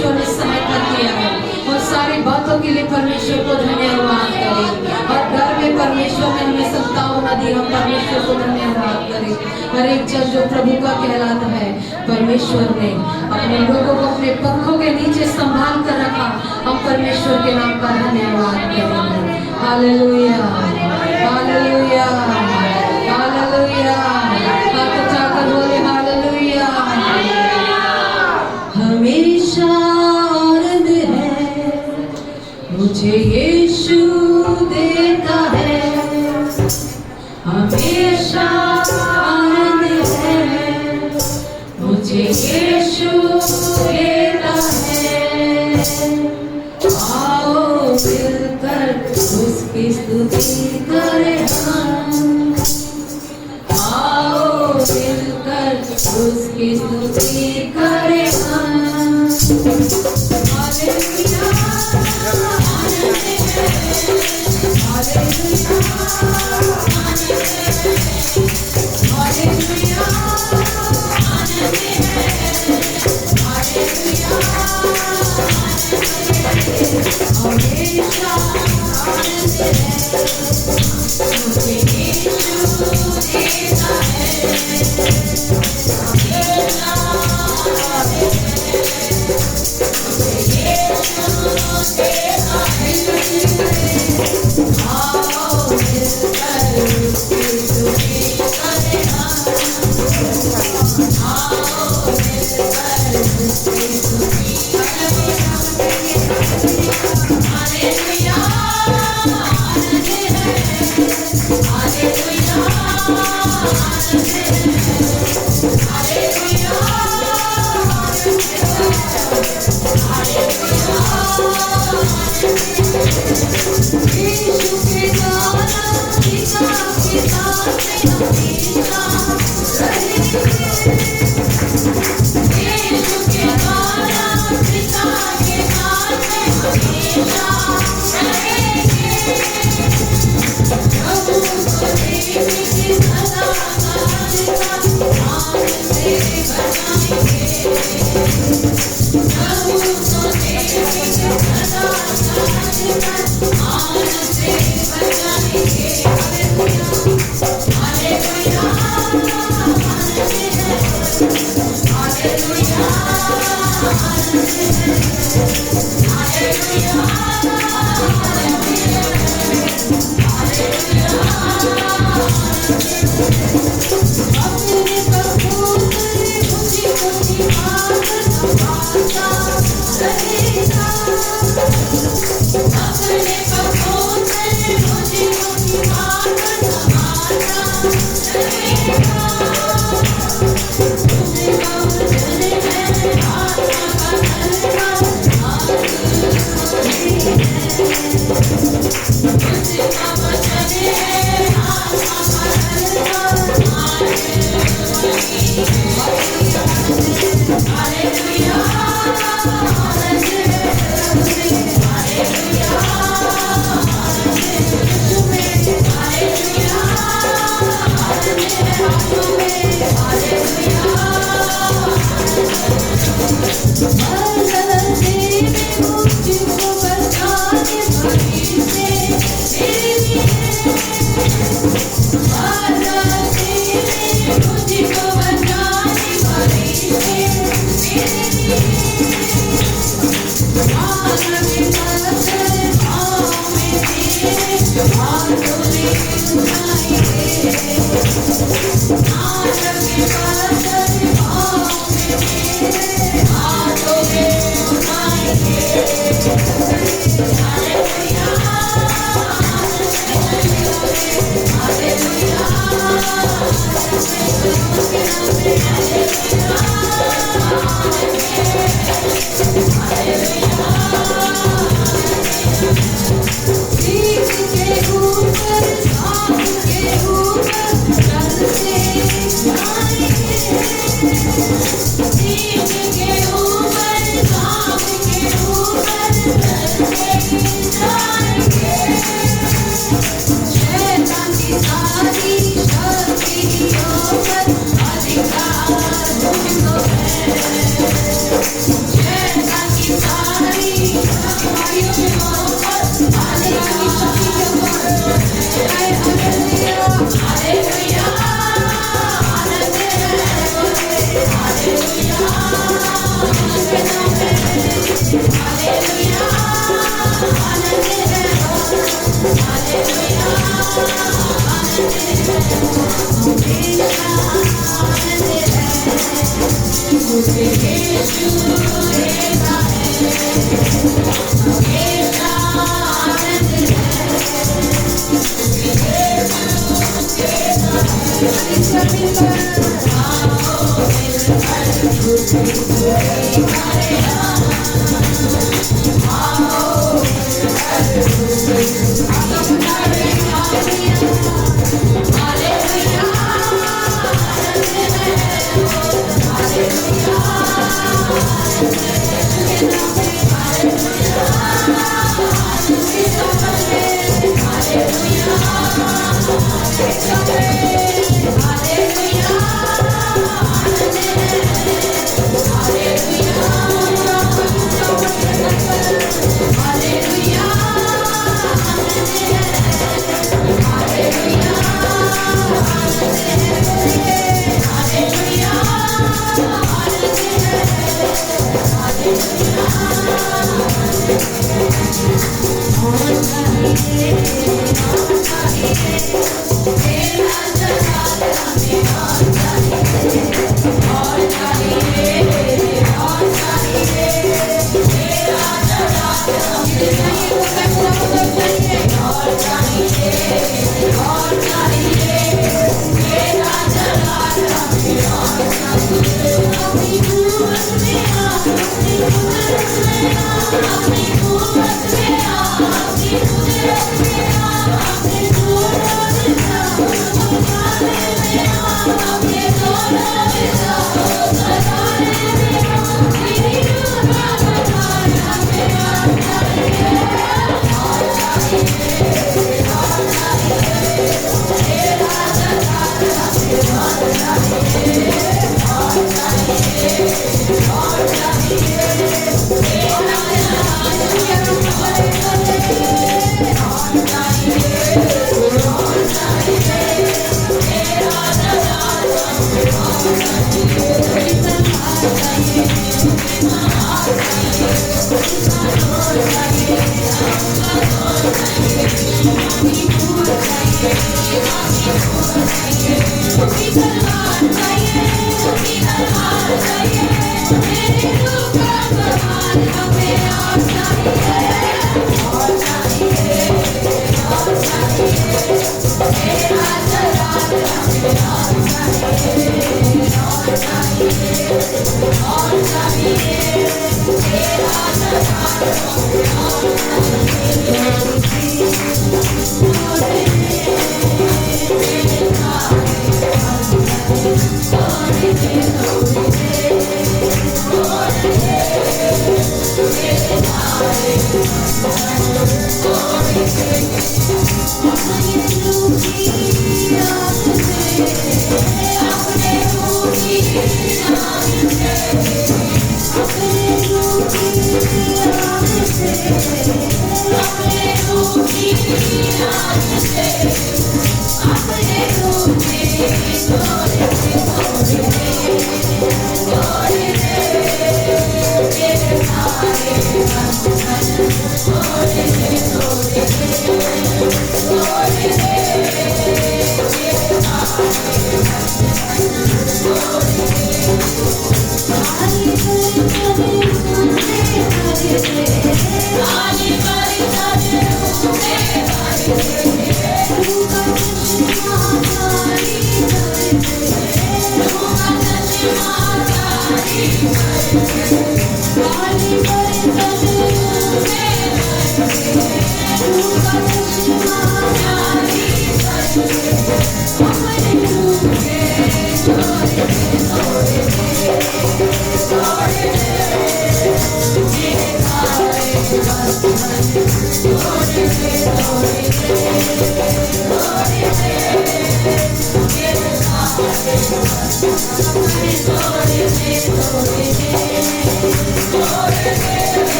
परमेश्वर ने सहायता किया है। और सारी बातों के लिए परमेश्वर को धन्यवाद करें। और घर में परमेश्वर ने हमें सत्ताव न दी, हम परमेश्वर को धन्यवाद करें। हर एक जन जो प्रभु का कहलाता है, परमेश्वर ने अपने लोगों को अपने पंखों के नीचे संभाल कर रखा। हम परमेश्वर के नाम का धन्यवाद करेंगे। Hallelujah, hallelujah, hallelujah. हाथ उठाकर बोले हालेलुया। हमेशा आनंद है मुझे यीशु देता है। हमेशा आनंद है मुझे यीशु देता है। आओ मिलकर उसकी स्तुति करें हम। आओ मिलकर उसकी स्तुति करें हम। हालेलुया, आनंद है, हालेलुया, आनंद है, हालेलुया, आनंद है, हालेलुया, हमेशा आनंद है मुझे यीशु देता है। हमेशा आनंद है मुझे यीशु देता है। आओ मिलकर उसकी स्तुति करें हम। आओ मिलकर उसकी स्तुति करें हम। हालेलुया, आनंद है, हालेलुया, आनंद है, हालेलुया, आनंद है, हालेलुया। यीशु के गाना पिता के साथ हमेशा रहेंगे। यीशु के गाना पिता के साथ हमेशा रहेंगे। प्रभु को देखेंगे सदा काल का आनंद से बचाएंगे। प्रभु को देखेंगे सदा काल का आनंद से बचाएंगे। हालेलुया, आनंद है, हालेलुया, आनंद है, हालेलुया, अपने प्रभु ने मुझको निभाकर संभालता रहेगा। अपने प्रभु ने मुझको निभाकर संभालता रहेगा। उसका वचन है आत्मा का हल्का उसका वचन है आत्मा का हल्का हालेलुया, आनंद है, हालेलुया, आनंद है तुम्हें, हालेलुया, आनंद है तुम्हें, हालेलुया। बदलते में मुझको बचाने वाली से मेरे लिए। बदलते में मुझको बचाने वाली से मेरे लिए। आना के पत्थर पाँव में तेरे हाथों में उठाएंगे। आना के पत्थर पाँव में तेरे हाथों में उठाएंगे। हालेलुया, हालेलुया, सीख के ऊपर सांप के ऊपर चलते जाएंगे। सीख के ऊपर सांप के ऊपर चलते जाएंगे। शैतान की सारी शक्तियों पर अधिकार तुमको है। शैतान की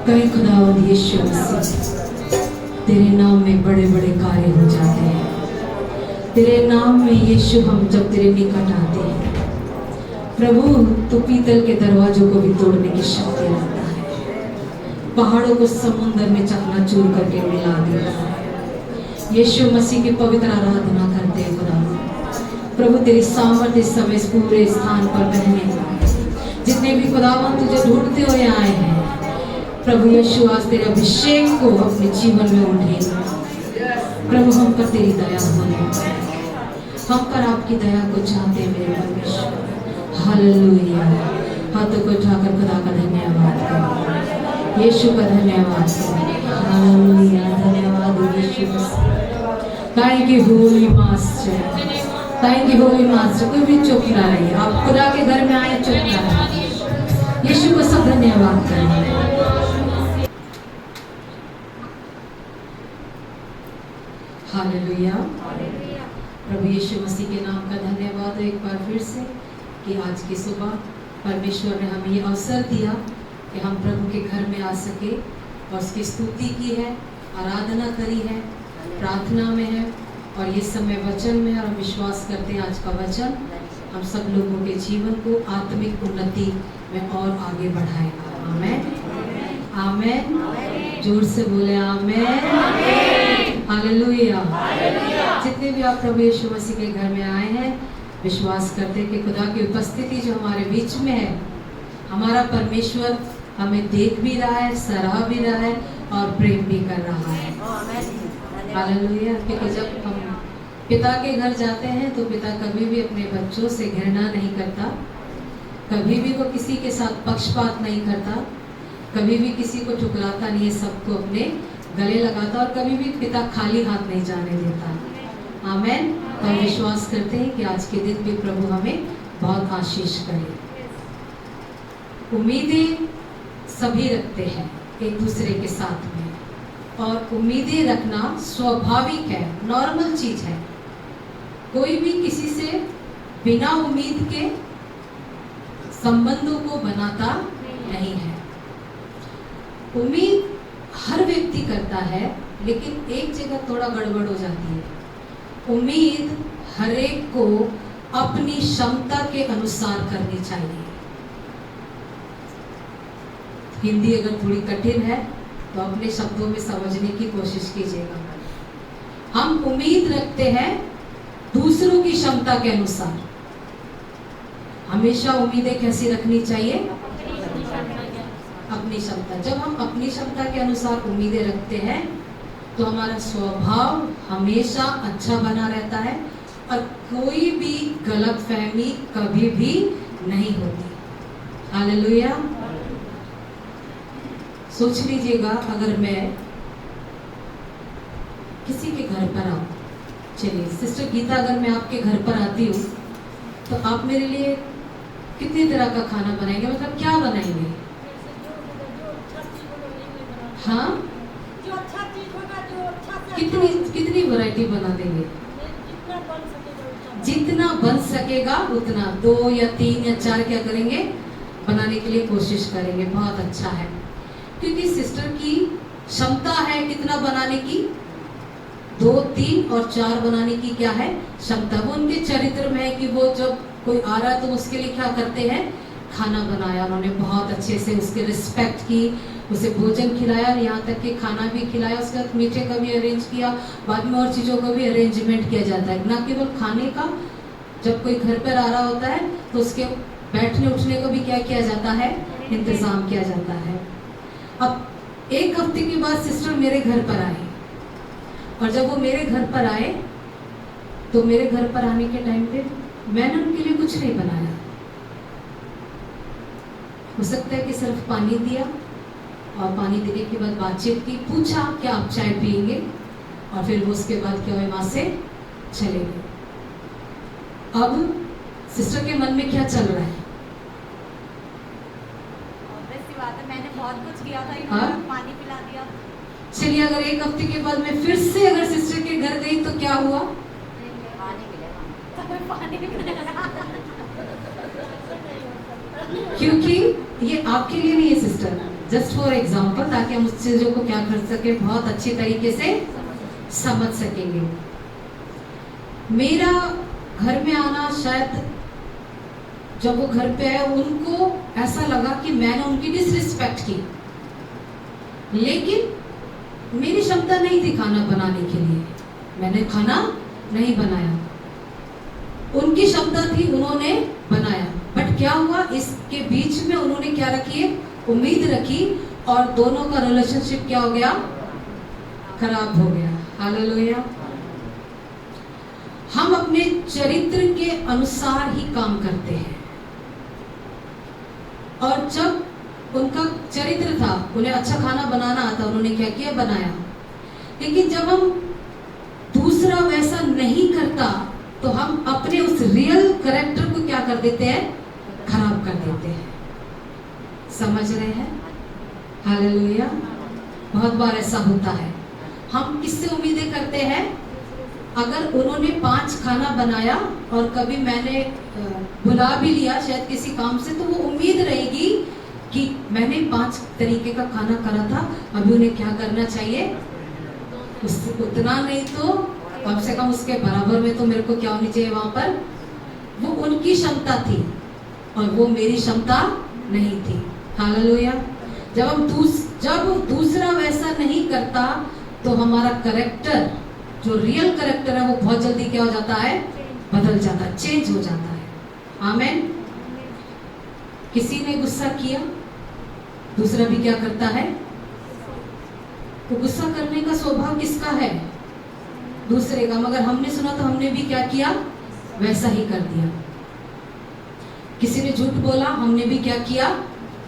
कहीं खुदावंद यीशु मसीह तेरे नाम में बड़े बड़े कार्य हो जाते हैं। तेरे नाम में यीशु हम जब तेरे निकट आते हैं प्रभु, तो पीतल के दरवाजों को भी तोड़ने की शक्ति रखता है। पहाड़ों को समुद्र में चकनाचूर करके मिला देता है। यीशु मसीह की पवित्र आराधना करते हैं खुदा। प्रभु तेरी सामर्थ इस समय इस पूरे स्थान पर बहने का। जितने भी खुदावन तुझे ढूंढते हुए आए हैं प्रभु यीशु, आज तेरे अभिषेक को अपने जीवन में उठेगा। प्रभु हम पर तेरी दया होने, हम पर आपकी दया को चाहते हैं मेरे परमेश्वर। हालेलुया। हाथों को उठाकर खुदा का धन्यवाद करें, यीशु का धन्यवाद करें। हालेलुया, धन्यवाद Yeshu Masih. Thank you holy master, thank you holy master. कोई भी चुप ना रहिए, आप खुदा के घर में आए चुप ना रहिए। यीशु को सब धन्यवाद करें। हालेलुया। प्रभु यीशु मसीह के नाम का धन्यवाद एक बार फिर से कि आज की सुबह परमेश्वर ने हमें ये अवसर दिया कि हम प्रभु के घर में आ सके और उसकी स्तुति की है, आराधना करी है, प्रार्थना में है और ये समय वचन में। और हम विश्वास करते हैं आज का वचन हम सब लोगों के जीवन को आत्मिक उन्नति में और आगे बढ़ाएगा। आमेन, आमेन। जोर से बोले आमेन। हालेलुया। जितने भी आप प्रभु यीशु मसीह के घर में आए हैं, विश्वास करते हैं कि खुदा की उपस्थिति जो हमारे बीच में है, हमारा परमेश्वर हमें देख भी रहा है, सराह भी रहा है और प्रेम भी कर रहा है। हालेलुया। क्योंकि जब हम पिता के घर जाते हैं तो पिता कभी भी अपने बच्चों से घृणा नहीं करता, कभी भी वो किसी के साथ पक्षपात नहीं करता, कभी भी किसी को ठुकराता नहीं है, सबको अपने गले लगाता और कभी भी पिता खाली हाथ नहीं जाने देता। आमेन। तो हम विश्वास करते हैं कि आज के दिन भी प्रभु हमें बहुत आशीष करे। उम्मीदें सभी रखते हैं एक दूसरे के साथ में, और उम्मीदें रखना स्वाभाविक है, नॉर्मल चीज है। कोई भी किसी से बिना उम्मीद के संबंधों को बनाता नहीं है। उम्मीद हर व्यक्ति करता है, लेकिन एक जगह थोड़ा गड़बड़ हो जाती है। उम्मीद हर एक को अपनी क्षमता के अनुसार करनी चाहिए। हिंदी अगर थोड़ी कठिन है तो अपने शब्दों में समझने की कोशिश कीजिएगा। हम उम्मीद रखते हैं दूसरों की क्षमता के अनुसार। हमेशा उम्मीदें कैसी रखनी चाहिए? अपनी क्षमता। जब हम अपनी क्षमता के अनुसार उम्मीदें रखते हैं तो हमारा स्वभाव हमेशा अच्छा बना रहता है और कोई भी गलतफहमी कभी भी नहीं होती। हालेलुया। सोच लीजिएगा, अगर मैं किसी के घर पर आऊं, चलिए सिस्टर गीता, अगर मैं आपके घर पर आती हूँ तो आप मेरे लिए कितनी तरह का खाना बनाएंगे? मतलब क्या बनाएंगे? हाँ, जो अच्छा चीज होगा, जो अच्छा कितनी वैरायटी बना देंगे? जितना बन सकेगा उतना। 2 या 3 या 4 क्या करेंगे? बनाने के लिए कोशिश करेंगे। बहुत अच्छा है, क्योंकि सिस्टर की क्षमता है कितना बनाने की? 2, 3 और 4 बनाने की क्या है? क्षमता। वो उनके चरित्र में है कि वो जब कोई आ रहा है तो उसके लिए क्या करते हैं? खाना बनाया उन्होंने, बहुत अच्छे से उसके रिस्पेक्ट की, उसे भोजन खिलाया, यहाँ तक कि खाना भी खिलाया, उसके बाद मीठे का भी अरेंज किया, बाद में और चीज़ों का भी अरेंजमेंट किया जाता है। ना केवल खाने का, जब कोई घर पर आ रहा होता है तो उसके बैठने उठने को भी क्या किया जाता है? इंतज़ाम किया जाता है। अब 1 हफ्ते के बाद सिस्टर मेरे घर पर आए, और जब वो मेरे घर पर आए तो मेरे घर पर आने के टाइम पे मैंने उनके लिए कुछ नहीं बनाया। हो सकता है कि सिर्फ पानी दिया और पानी देने के बाद बातचीत की, पूछा क्या आप चाय पिएंगे, और फिर वो उसके बाद क्या हुआ, वहां से चले गए। अब सिस्टर के मन में क्या चल रहा है? बात है, मैंने बहुत कुछ किया था, इन्होंने पानी पिला दिया। चलिए, अगर 1 हफ्ते के बाद मैं फिर से अगर सिस्टर के घर गई तो क्या हुआ? पानी मिलेगा। क्योंकि ये आपके लिए नहीं है सिस्टर, जस्ट फॉर एग्जाम्पल, ताकि हम उस चीजों को क्या कर सके, बहुत अच्छी तरीके से समझ सकेंगे। मेरा घर में आना, शायद जब वो घर पे आए उनको ऐसा लगा कि मैंने उनकी डिसरिस्पेक्ट की, लेकिन मेरी क्षमता नहीं थी खाना बनाने के लिए, मैंने खाना नहीं बनाया। उनकी क्षमता थी, उन्होंने बनाया, बट क्या हुआ, इसके बीच में उन्होंने क्या रखी है, उम्मीद रखी, और दोनों का रिलेशनशिप क्या हो गया, खराब हो गया। हालेलुया। हम अपने चरित्र के अनुसार ही काम करते हैं, और जब उनका चरित्र था, उन्हें अच्छा खाना बनाना आता, उन्होंने क्या किया, बनाया। लेकिन जब हम दूसरा वैसा नहीं करता, तो हम अपने उस रियल कैरेक्टर को क्या कर देते हैं, खराब कर देते हैं। समझ रहे हैं? हालेलुया। बहुत बार ऐसा होता है। हम किससे उम्मीदें करते हैं? अगर उन्होंने 5 खाना बनाया और कभी मैंने बुला भी लिया शायद किसी काम से, तो वो उम्मीद रहेगी कि मैंने 5 तरीके का खाना करा था, अभी उन्हें क्या करना चाहिए, उतना नहीं तो कम से कम उसके बराबर में तो मेरे को क्या होनी चाहिए वहां पर। वो उनकी क्षमता थी और वो मेरी क्षमता नहीं थी। हालेलुया। जब दूसरा वैसा नहीं करता, तो हमारा करेक्टर, जो रियल करेक्टर है, वो बहुत जल्दी क्या हो जाता है, बदल जाता है, चेंज हो जाता है। आमेन। किसी ने गुस्सा किया, दूसरा भी क्या करता है, तो गुस्सा करने का स्वभाव किसका है, दूसरे का, मगर हमने सुना तो हमने भी क्या किया, वैसा ही कर दिया। किसी ने झूठ बोला, हमने भी क्या किया,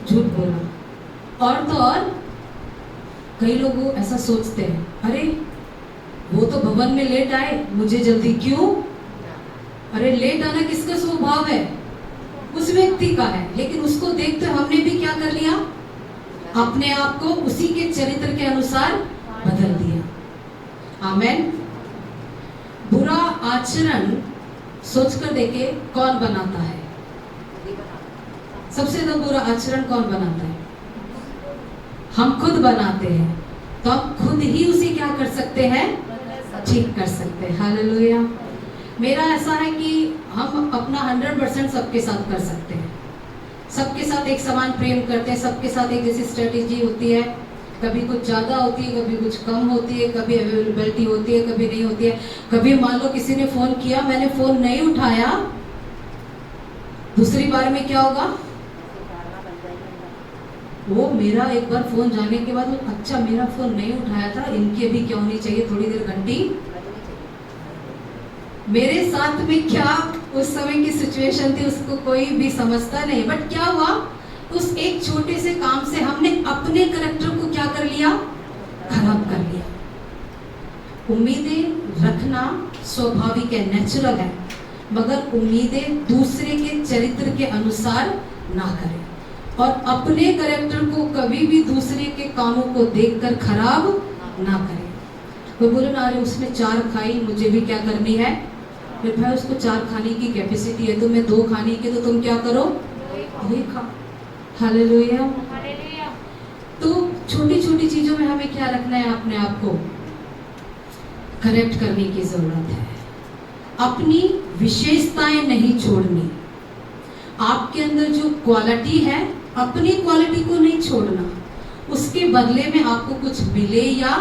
झूठ बोला। और तो और कई लोग ऐसा सोचते हैं, अरे वो तो भवन में लेट आए, मुझे जल्दी क्यों। अरे लेट आना किसका स्वभाव है, उस व्यक्ति का है, लेकिन उसको देखते हमने भी क्या कर लिया, अपने आप को उसी के चरित्र के अनुसार बदल दिया। आमेन। बुरा आचरण सोचकर देखे कौन बनाता है, सबसे ज्यादा बुरा आचरण कौन बनाता है, हम खुद बनाते हैं। तो हम खुद ही उसे क्या कर सकते हैं, ठीक कर सकते हैं। हालेलुया। मेरा ऐसा है कि हम अपना 100% सबके साथ कर सकते हैं, सबके साथ एक समान प्रेम करते हैं, सबके साथ एक जैसी स्ट्रेटेजी होती है, कभी कुछ ज्यादा होती है, कभी कुछ कम होती है, कभी अवेलेबिलिटी होती है, कभी नहीं होती है। कभी मान लो किसी ने फोन किया, मैंने फोन नहीं उठाया, दूसरी बार में क्या होगा, वो मेरा एक बार फोन जाने के बाद, अच्छा मेरा फोन नहीं उठाया था, इनके भी क्या होनी चाहिए, थोड़ी देर घंटी। मेरे साथ में क्या उस समय की सिचुएशन थी उसको कोई भी समझता नहीं, बट क्या हुआ, उस एक छोटे से काम से हमने अपने कैरेक्टर को क्या कर लिया, खराब कर लिया। उम्मीदें रखना स्वाभाविक है, नेचुरल है, मगर उम्मीदें दूसरे के चरित्र के अनुसार ना करें, और अपने कैरेक्टर को कभी भी दूसरे के कामों को देखकर खराब ना करें। कोई बोले ना, अरे उसने 4 खाई, मुझे भी क्या करनी है, फिर भाई उसको 4 खाने की कैपेसिटी है, तुम्हें 2 खाने की, तो तुम क्या करो, वही खाओ। हालेलुया। तो छोटी छोटी चीजों में हमें क्या रखना है, अपने आप को करेक्ट करने की जरूरत है, अपनी विशेषताएं नहीं छोड़नी, आपके अंदर जो क्वालिटी है अपनी क्वालिटी को नहीं छोड़ना, उसके बदले में आपको कुछ मिले या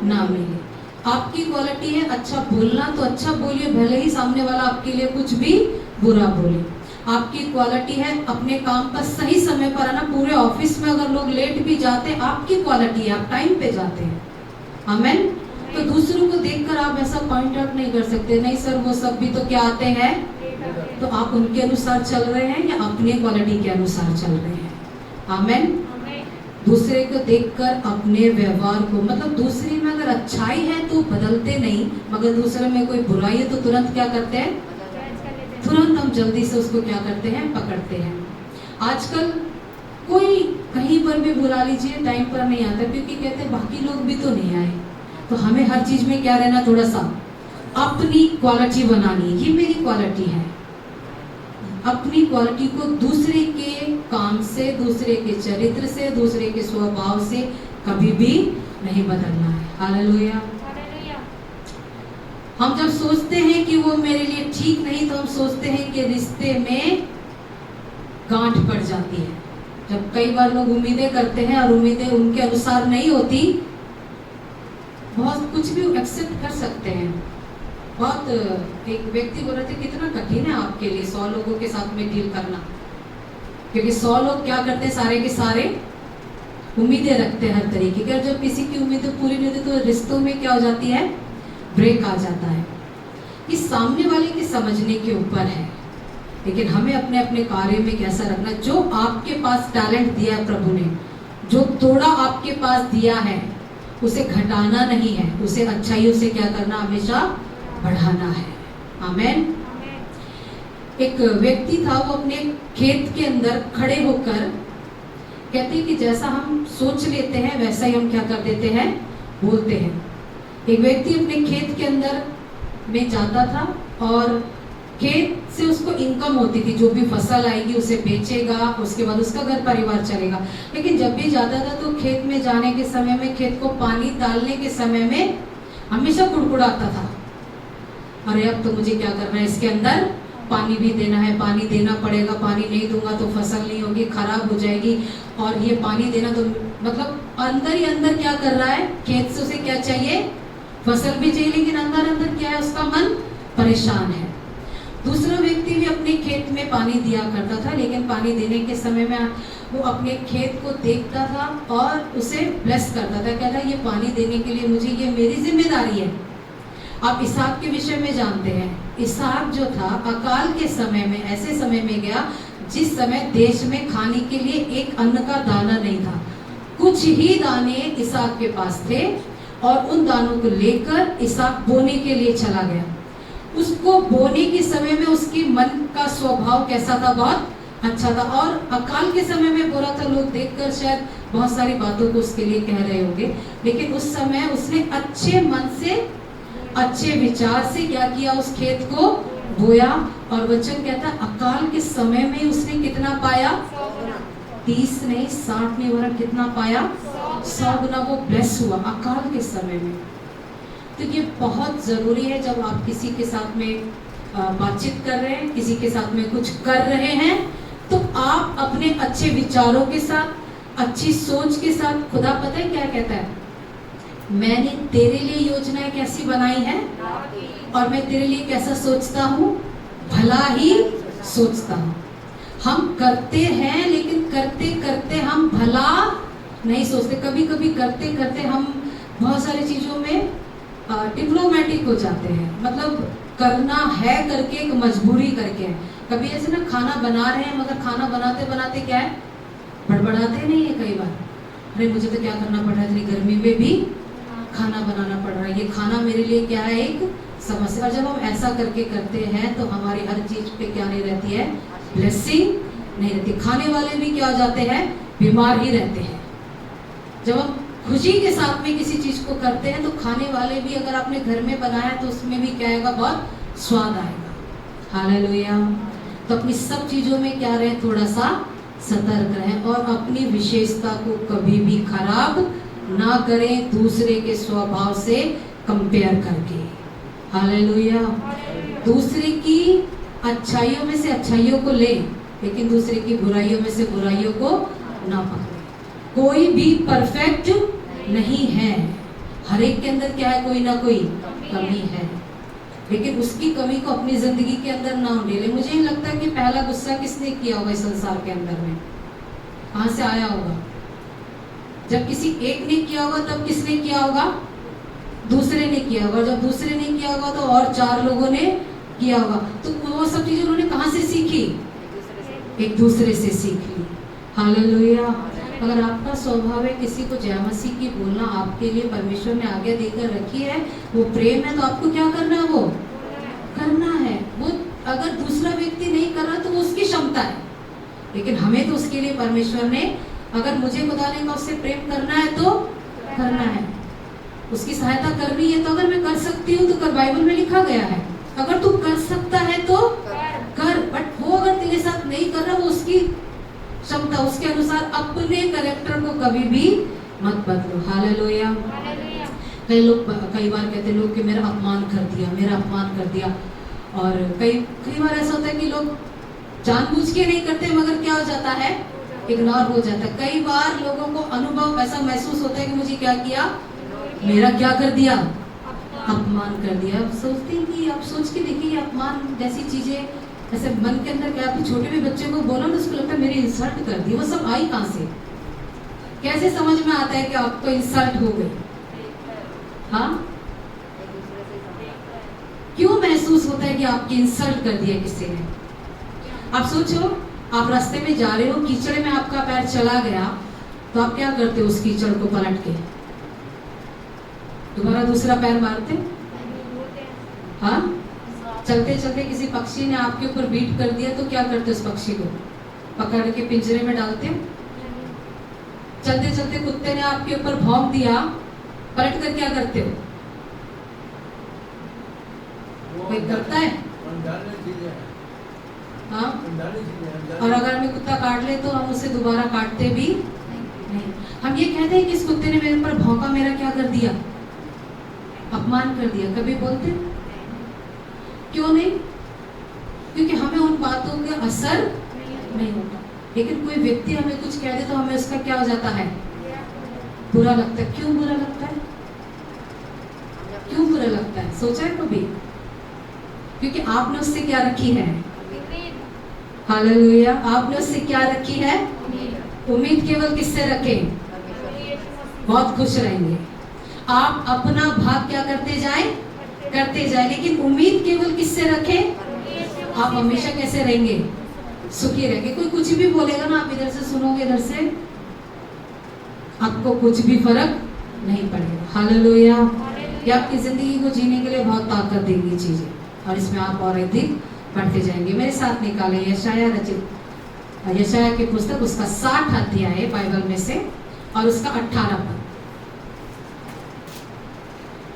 ना मिले। आपकी क्वालिटी है अच्छा बोलना, तो अच्छा बोलिए, भले ही सामने वाला आपके लिए कुछ भी बुरा बोले। आपकी क्वालिटी है अपने काम पर सही समय पर आना, पूरे ऑफिस में अगर लोग लेट भी जाते हैं, आपकी क्वालिटी है आप टाइम पे जाते हैं। आमेन। तो दूसरों को देखकर आप ऐसा पॉइंट आउट नहीं कर सकते, नहीं सर वो सब भी तो क्या आते हैं, तो आप उनके अनुसार चल रहे हैं या अपने क्वालिटी के अनुसार चल रहे हैं। आमेन। दूसरे को देखकर अपने व्यवहार को, मतलब दूसरे में अगर अच्छाई है तो बदलते नहीं, मगर दूसरे में कोई बुराई है तो तुरंत क्या करते हैं, तुरंत हम जल्दी से उसको क्या करते हैं, पकड़ते हैं। आजकल कोई कहीं पर भी बुला लीजिए टाइम पर नहीं आता, क्योंकि कहते हैं बाकी लोग भी तो नहीं आए। तो हमें हर चीज में क्या रहना, थोड़ा सा अपनी क्वालिटी बनानी, ये मेरी क्वालिटी है, अपनी क्वालिटी को दूसरे के काम से, दूसरे के चरित्र से, दूसरे के स्वभाव से कभी भी नहीं बदलना है। हालेलुया। हम जब सोचते हैं कि वो मेरे लिए ठीक नहीं, तो हम सोचते हैं कि रिश्ते में गांठ पड़ जाती है। जब कई बार लोग उम्मीदें करते हैं और उम्मीदें उनके अनुसार नहीं होती, बहुत कुछ भी एक्सेप्ट कर सकते हैं। बहुत एक व्यक्ति बोल रहे थे कितना कठिन है आपके लिए 100 लोगों के साथ में डील करना, क्योंकि 100 लोग क्या करते हैं, सारे के सारे उम्मीदें रखते हैं हर तरीके की। और जब किसी की उम्मीदें पूरी नहीं होती तो रिश्तों में क्या हो जाती है, ब्रेक आ जाता है। इस सामने वाले के समझने के ऊपर है, लेकिन हमें अपने अपने कार्य में कैसा रखना। जो आपके पास टैलेंट दिया है प्रभु ने, जो थोड़ा आपके पास दिया है, उसे घटाना नहीं है, उसे अच्छाइयों से क्या करना, हमेशा बढ़ाना है। आमेन। एक व्यक्ति था, वो अपने खेत के अंदर खड़े होकर कहते हैं कि जैसा हम सोच लेते हैं वैसा ही हम क्या कर देते हैं, बोलते हैं। एक व्यक्ति अपने खेत के अंदर में जाता था और खेत से उसको इनकम होती थी, जो भी फसल आएगी उसे बेचेगा, उसके बाद उसका घर परिवार चलेगा। लेकिन जब भी जाता था तो खेत में जाने के समय में, खेत को पानी डालने के समय में हमेशा कुड़कुड़ाता था, अरे अब तो मुझे क्या करना है, इसके अंदर पानी भी देना है, पानी देना पड़ेगा, पानी नहीं दूंगा तो फसल नहीं होगी, खराब हो जाएगी। और ये पानी देना तो मतलब अंदर ही अंदर क्या कर रहा है, खेत से उसे क्या चाहिए, फसल भी चाहिए, लेकिन अंदर अंदर क्या है, उसका मन परेशान है। दूसरा व्यक्ति भी अपने खेत में पानी दिया करता था, लेकिन पानी देने के समय में वो अपने खेत को देखता था और उसे ब्लेस करता था, कहता ये पानी देने के लिए मुझे, ये मेरी जिम्मेदारी है। आप इसहाक के विषय में जानते हैं, इसहाक जो था अकाल के समय में, ऐसे समय में गया जिस समय देश में खाने के लिए एक अन्न का दाना नहीं था। कुछ ही दाने इसहाक के पास थे और उन दानों को लेकर इसहाक बोने के लिए चला गया। उसको बोने के समय में उसकी मन का स्वभाव कैसा था, बहुत अच्छा था। और अकाल के समय में बोला था, लोग देखकर शायद बहुत सारी बातों को उसके लिए कह रहे होंगे, लेकिन उस समय उसने अच्छे मन से, अच्छे विचार से क्या किया, उस खेत को बोया। और वचन कहता है अकाल के समय में उसने कितना पाया, 30 नहीं 60 नहीं, वरन कितना पाया, 100 गुना वो ब्लेस हुआ अकाल के समय में। तो ये बहुत जरूरी है, जब आप किसी के साथ में बातचीत कर रहे हैं, किसी के साथ में कुछ कर रहे हैं, तो आप अपने अच्छे विचारों के साथ, अच्छी सोच के साथ, खुदा पता है क्या कहता है, मैंने तेरे लिए योजनाएं कैसी बनाई है और मैं तेरे लिए कैसा सोचता हूँ, भला ही सोचता हूँ। हम करते हैं, लेकिन करते करते हम भला नहीं सोचते। कभी कभी करते करते हम बहुत सारी चीजों में डिप्लोमेटिक हो जाते हैं, मतलब करना है करके, एक मजबूरी करके। कभी ऐसे ना खाना बना रहे हैं, मगर खाना बनाते बनाते क्या है, बड़बड़ाते नहीं है कई बार, अरे मुझे तो क्या करना पड़ रहा है, इतनी गर्मी में भी खाना बनाना पड़ रहा है, ये खाना मेरे लिए क्या है, एक समस्या। और जब हम ऐसा करके करते हैं तो हमारी हर चीज पे क्या नहीं रहती है, ब्लेसिंग नहीं रहती। खाने वाले भी क्या हो जाते हैं, बीमार ही रहते हैं। जब हम खुशी के साथ में किसी चीज को करते हैं तो खाने वाले भी, अगर आपने घर में बनाया तो उसमें भी क्या आएगा, बहुत स्वाद आएगा। हालेलुया। तो अपनी सब चीजों में क्या रहे, थोड़ा सा सतर्क रहें और अपनी विशेषता को कभी भी खराब ना करें दूसरे के स्वभाव से कंपेयर करके। हालेलुया। दूसरे की अच्छाइयों में से अच्छाइयों को ले, लेकिन दूसरे की बुराइयों में से बुराइयों को ना पकड़े। कोई भी परफेक्ट नहीं है, हर एक के अंदर क्या है, कोई ना कोई कमी है, लेकिन उसकी कमी को अपनी जिंदगी के अंदर ना ढेले। मुझे नहीं लगता कि पहला गुस्सा किसने किया होगा इस संसार के अंदर में, कहां से आया होगा। जब किसी एक ने किया होगा तब किसने किया होगा, दूसरे ने किया होगा। जब दूसरे ने किया होगा तो और 4 लोगों ने किया होगा। तो वो सब चीजें उन्होंने कहां से सीखी, एक दूसरे से सीख ली। हालेलुया। अगर आपका स्वभाव है किसी को जय मसीह की बोलना, आपके लिए परमेश्वर ने आज्ञा देकर रखी है, वो प्रेम है, तो आपको क्या करना है, वो करना है। वो अगर दूसरा व्यक्ति नहीं कर रहा तो वो उसकी क्षमता है, लेकिन हमें तो उसके लिए परमेश्वर ने, अगर मुझे खुदा ने कहा उससे प्रेम करना है तो करना है, उसकी सहायता करनी है। तो अगर मैं कर सकती हूँ तो कर, बाइबल में लिखा गया है, अगर तू कर सकता है तो कर। बट वो अगर तेरे क्षमता, उसके अनुसार अपने कैरेक्टर को कभी भी मत बदलो। हालेलुया। कई बार कहते हैं लोग कि मेरा अपमान कर दिया, मेरा अपमान कर दिया। और कई बार ऐसा होता है कि लोग जानबूझ के नहीं करते, मगर क्या हो जाता है, इग्नोर हो जाता है। कई बार लोगों को अनुभव ऐसा महसूस होता है कि मुझे क्या किया, मेरा क्या कर दिया, अपमान कर दिया। अब सोचते हैं कि आप सोच के देखिए अपमान जैसी चीजें ऐसे मन के अंदर क्या, आप छोटे भी बच्चे को बोलो ना उसको लगता है मेरी इंसल्ट कर दी, वो सब आई कहाँ से, कैसे समझ में आता है कि आपको इंसल्ट हो गई। हाँ, क्यों महसूस होता है कि आपकी इंसल्ट कर दिया किसी ने। आप सोचो, आप रास्ते में जा रहे हो, कीचड़ में आपका पैर चला गया, तो आप क्या करते हो, उस कीचड़ को पलट के दोबारा दूसरा पैर मारते। हाँ, चलते चलते किसी पक्षी ने आपके ऊपर बीट कर दिया तो क्या करते, उस पक्षी को पकड़ के पिंजरे में डालते। चलते चलते कुत्ते ने आपके ऊपर भौंक दिया, पलट कर क्या करते हो, कोई करता है। हाँ, और अगर हमें कुत्ता काट ले तो हम उसे दोबारा काटते भी नहीं। हम ये कहते हैं कि इस कुत्ते ने मेरे ऊपर भौंका, मेरा क्या कर दिया, अपमान कर दिया, कभी बोलते क्यों नहीं, क्योंकि हमें उन बातों का असर नहीं होता। लेकिन कोई व्यक्ति हमें कुछ कह दे तो हमें उसका क्या हो जाता है, बुरा लगता है। क्यों बुरा लगता है, क्यों बुरा लगता है, सोचा है कभी? क्योंकि आपने उससे क्या रखी है, हालेलुया, आपने उससे क्या रखी है, उम्मीद केवल किससे रखें, बहुत खुश रहेंगे। आप अपना भाग क्या करते जाए, लेकिन उम्मीद केवल किससे रखें, आप हमेशा कैसे रहेंगे, सुखी रहेंगे। कोई कुछ भी बोलेगा ना, आप इधर से सुनोगे, इधर से आपको कुछ भी फर्क नहीं पड़ेगा। हालेलुया। ये आपकी जिंदगी को जीने के लिए बहुत ताकत देंगी चीजें, और इसमें आप और अधिक बढ़ते जाएंगे। मेरे साथ निकाले यशाया की पुस्तक, उसका 60 अध्याय है बाइबल में से, और उसका 18 पद।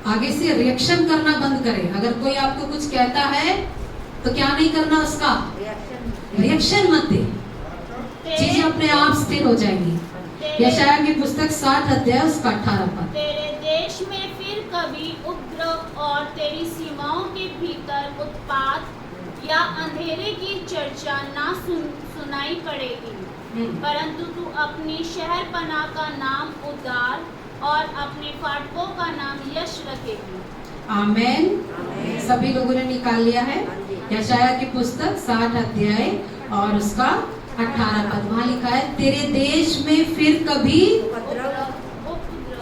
आगे से रिएक्शन करना बंद करें। अगर कोई आपको कुछ कहता है तो क्या नहीं करना, उसका रिएक्शन मत दे, चीजें अपने आप स्थिर हो जाएंगी। यशाया की पुस्तक 60 अध्याय उसका 18 पद। तेरे देश में फिर कभी उपद्रव और तेरी सीमाओं के भीतर उत्पात या अंधेरे की चर्चा ना सुनाई पड़ेगी, परंतु तू अपनी शहरपनाह का नाम उद्धार और अपने फाटकों का नाम यश रखेगी। आमेन। सभी लोगों ने निकाल लिया है यशाया की पुस्तक 60 अध्याय और उसका 18 पद। वहाँ लिखा है, तेरे देश में फिर कभी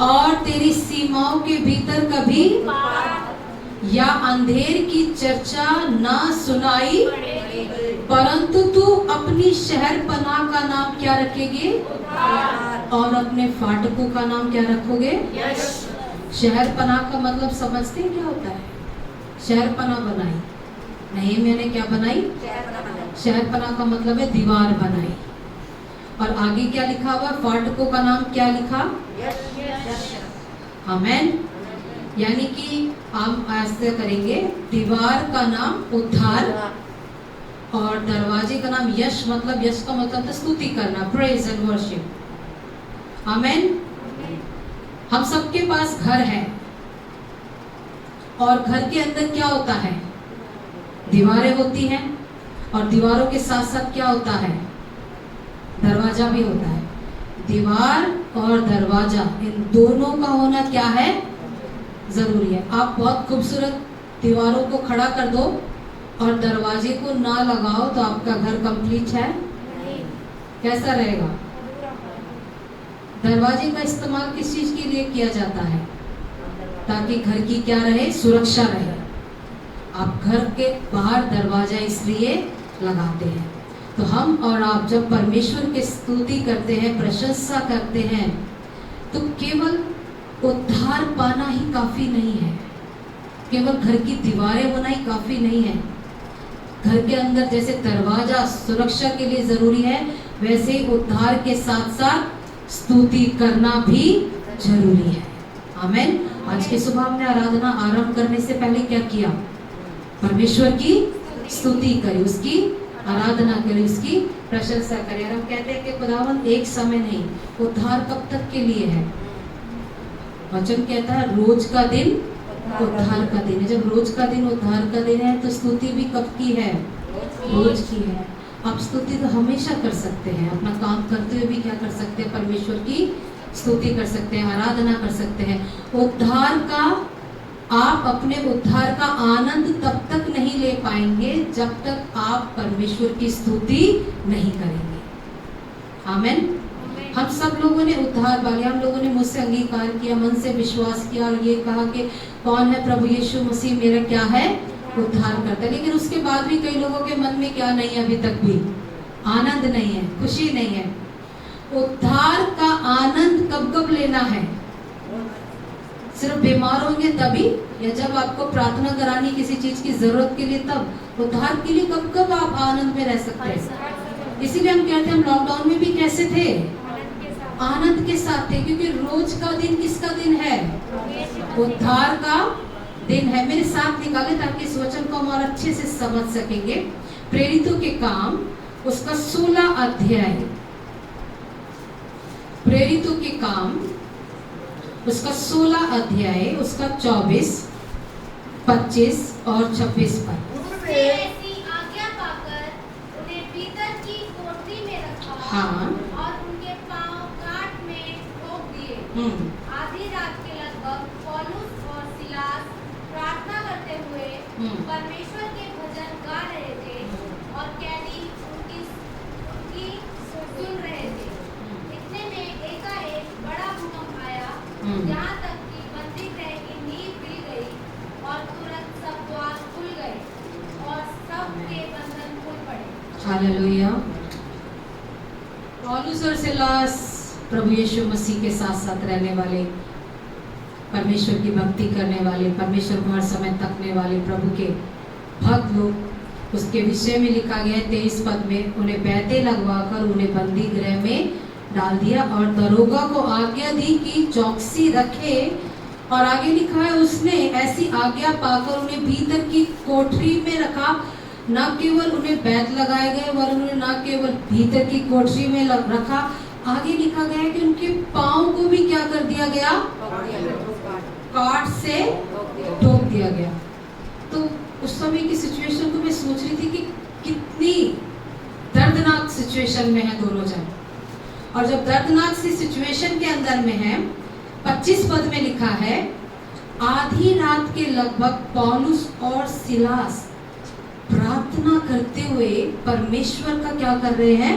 और तेरी सीमाओं के भीतर कभी या अंधेर की चर्चा ना सुनाई, परंतु तू अपनी शहर पनाह का नाम क्या रखेगी, और अपने फाटकों का नाम क्या रखोगे, शहर पनाह का मतलब समझते हैं क्या होता है? शहर पनाह बनाई, नहीं मैंने क्या बनाई, शहर पनाह का मतलब है दीवार बनाई। और आगे क्या लिखा हुआ, फाटकों का नाम क्या लिखा, आमेन। यानी कि हम ऐसे करेंगे, दीवार का नाम उद्धार और दरवाजे का नाम यश, मतलब यश का मतलब स्तुति करना, प्रेज एंड वर्शिप। आमेन। हम सबके पास घर है, और घर के अंदर क्या होता है, दीवारें होती हैं, और दीवारों के साथ साथ क्या होता है, दरवाजा भी होता है। दीवार और दरवाजा, इन दोनों का होना क्या है, जरूरी है। आप बहुत खूबसूरत दीवारों को खड़ा कर दो और दरवाजे को ना लगाओ तो आपका घर कंप्लीट है, कैसा रहेगा? दरवाजे का इस्तेमाल किस चीज के लिए किया जाता है, ताकि घर की क्या रहे, सुरक्षा रहे। आप घर के बाहर दरवाजा इसलिए लगाते हैं। तो हम और आप जब परमेश्वर की स्तुति करते हैं, प्रशंसा करते हैं, तो केवल उद्धार पाना ही काफी नहीं है, केवल घर की दीवारें होना ही काफी नहीं है। घर के अंदर जैसे दरवाजा सुरक्षा के लिए जरूरी है, वैसे उद्धार के साथ साथ स्तुति करना भी जरूरी है। आमेन। आज के सुबह हमने आराधना आरंभ करने से पहले क्या किया, परमेश्वर की स्तुति करी, उसकी आराधना करें, उसकी प्रशंसा करें। और हम कहते हैं कि खुदावंद एक समय नहीं, उद्धार कब तक के लिए है? वचन कहता है रोज का दिन उद्धार का दिन है। जब रोज का दिन उद्धार का दिन है तो स्तुति भी कब की है? रोज की है। आप स्तुति तो हमेशा कर सकते हैं, अपना काम करते हुए भी क्या कर सकते हैं? परमेश्वर की स्तुति कर सकते हैं, आराधना कर सकते हैं। उद्धार का, आप अपने उद्धार का आनंद तब तक नहीं ले पाएंगे जब तक आप परमेश्वर की स्तुति नहीं करेंगे। आमीन। हम सब लोगों ने उद्धार पा लिया, हम लोगों ने मुझसे अंगीकार किया, मन से विश्वास किया और ये कहा कि कौन है प्रभु यीशु मसीह मेरा क्या है? उद्धार करता है। लेकिन उसके बाद भी कई लोगों के मन में क्या नहीं है? अभी तक भी आनंद नहीं है, खुशी नहीं है। उद्धार का आनंद कब कब लेना है? सिर्फ बीमार होंगे तभी, या जब आपको प्रार्थना करानी किसी चीज की जरूरत के लिए तब? उद्धार के लिए कब कब आप आनंद में रह सकते हैं? इसीलिए हम कहते हैं हम लॉकडाउन में भी कैसे थे? आनंद के साथ थे, क्योंकि रोज का दिन किसका दिन है? उद्धार का दिन है। मेरे साथ निकाले ताकि इस वचन को हम और अच्छे से समझ सकेंगे। प्रेरितों के काम उसका 16 अध्याय, प्रेरितों के काम उसका 16 अध्याय उसका 24, 25 और 26 पर। ऐसी आज्ञा पाकर उन्हें भीतर की कोठरी में रखा। हाँ। और उनके पांव काट में ठोक दिए। आधी रात के लगभग पौलुस और सिलास प्रार्थना करते हुए परमेश्वर के भजन गा रहे थे और कैदी उनकी सुन रहे थे। इतने में एकाएक बड़ा भूकंप आया, जहाँ तक कि बंदी गृह की नींव हिल गई और तुरंत सब द्वार खुल गए और सब के बंधन खुल पड़े। हालेलुया। पौलुस और सिलास प्रभु यीशु मसीह के साथ साथ रहने वाले, परमेश्वर की भक्ति करने वाले, परमेश्वर को हर समय तकने वाले प्रभु के भक्त लोग, उसके विषय में लिखा गया है 23 पद में, उन्हें बैते लगवाकर उन्हें बंदी गृह में डाल दिया और दरोगा को आज्ञा दी कि चौकसी रखे। और आगे लिखा है उसने ऐसी आज्ञा पाकर उन्हें भीतर की कोठरी में रखा। न केवल उन्हें बैत लगाए गए वरन उन्हें न केवल भीतर की कोठरी में रखा, आगे लिखा गया है कि उनके पांव को भी क्या कर दिया गया? काट से ठोक दिया गया। तो उस समय की सिचुएशन को मैं सोच रही थी कि कितनी दर्दनाक सिचुएशन में है दोनों जन। और जब दर्दनाक सी सिचुएशन के अंदर में है, 25 पद में लिखा है आधी रात के लगभग पौलुस और सिलास प्रार्थना करते हुए परमेश्वर का क्या कर रहे हैं?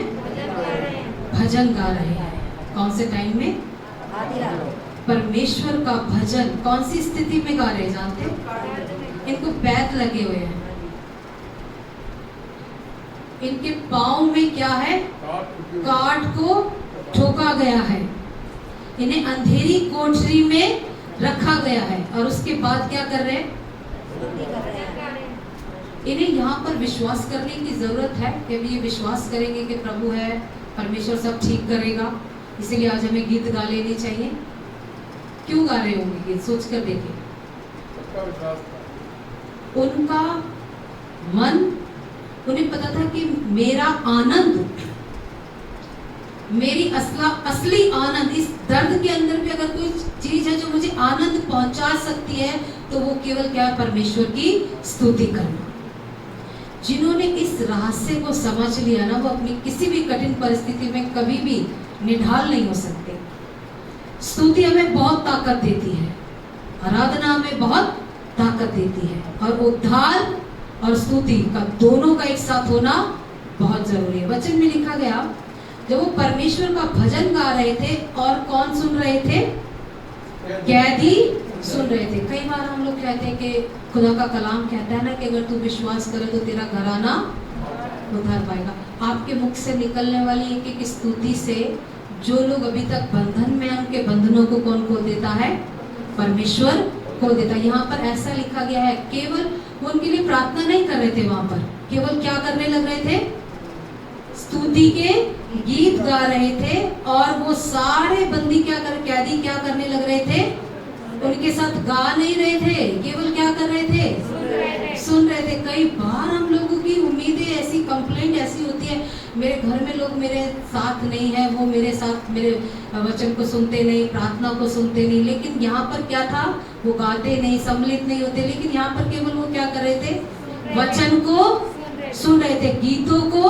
भजन गा रहे हैं। कौन से टाइम में? परमेश्वर का भजन। कौन सी स्थिति में गा रहे हैं जानते हैं? इनको बैत लगे हुए हैं, इनके पांव में क्या है? काट को ठोका गया है, इन्हें अंधेरी कोठरी में रखा गया है। और उसके बाद क्या कर रहे हैं? इन्हें यहाँ पर विश्वास करने की जरूरत है कि ये विश्वास करेंगे कि प्रभु है, परमेश्वर सब ठीक करेगा, इसीलिए आज हमें गीत गा लेने चाहिए। क्यों गा रहे होंगे गीत? सोच कर देखें। उनका मन, उन्हें पता था कि मेरा आनंद, मेरी असली आनंद, इस दर्द के अंदर भी अगर कोई चीज है जो मुझे आनंद पहुंचा सकती है तो वो केवल क्या है? परमेश्वर की स्तुति करना। जिन्होंने इस रहस्य को समझ लिया ना, वो अपनी किसी भी कठिन परिस्थिति में कभी भी निढाल नहीं हो सकते। स्तुति हमें बहुत ताकत देती है, आराधना हमें बहुत ताकत देती है, और उद्धार और स्तुति का दोनों का एक साथ होना बहुत जरूरी है। वचन में लिखा गया जब वो परमेश्वर का भजन गा रहे थे, और कौन सुन रहे थे? कैदी सुन रहे थे। कई बार हम लोग कहते हैं कि खुदा का कलाम कहता है ना कि अगर तू विश्वास करे तो तेरा घराना उधार पाएगा। आपके मुख से निकलने वाली एक एक स्तुति से जो लोग अभी तक बंधन में हैं, उनके बंधनों को कौन खोल देता है? परमेश्वर खोल देता है। यहाँ पर ऐसा लिखा गया है, केवल वो उनके लिए प्रार्थना नहीं कर रहे थे, वहां पर केवल क्या करने लग रहे थे? स्तुति के गीत गा रहे थे। और वो सारे बंदी कैदी क्या करने लग रहे थे? उनके साथ गा नहीं रहे थे, केवल क्या कर रहे थे? सुन रहे थे। कई बार हम लोगों की उम्मीदें ऐसी, कंप्लेंट मेरे घर में लोग मेरे साथ नहीं है, वो मेरे साथ मेरे वचन को सुनते नहीं, प्रार्थना को सुनते नहीं। लेकिन यहाँ पर क्या था, वो गाते नहीं, सम्मिलित नहीं होते, लेकिन यहाँ पर केवल वो क्या कर रहे थे, वचन को सुन रहे थे, गीतों को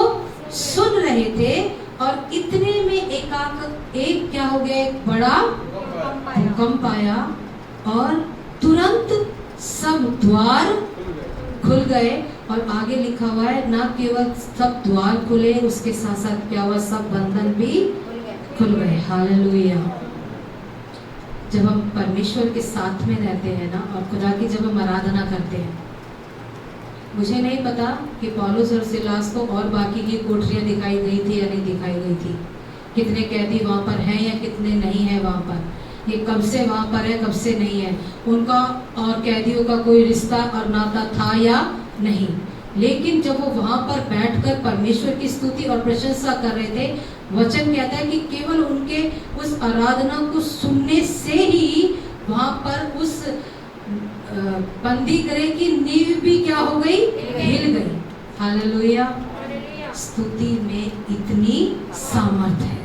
सुन रहे थे। और इतने में एक क्या हो गया, एक बड़ा भूकंप आया और तुरंत सब द्वार खुल गए। और आगे लिखा हुआ है, ना केवल सब द्वार खुले, उसके साथ साथ क्या हुआ, सब बंधन भी खुल गए। हालेलुया। जब हम परमेश्वर के साथ में रहते हैं ना, और खुदा की जब हम आराधना करते हैं, मुझे नहीं पता कि पौलुस और सिलास को और बाकी की कोठरियां दिखाई गई थी या नहीं दिखाई गई थी, कितने कैदी वहाँ पर हैं या कितने नहीं हैं वहाँ पर, ये कब से वहाँ पर है, कब से नहीं है, उनका और कैदियों का कोई रिश्ता और नाता था या नहीं। लेकिन जब वो वहाँ पर बैठकर परमेश्वर की स्तुति और प्रशंसा कर रहे थे, वचन कहता है कि केवल उनके उस आराधना को सुनने से ही वहाँ पर उस बंदी गृह की नींव भी क्या हो गई, हिल गई। हालेलुया। स्तुति में इतनी सामर्थ है,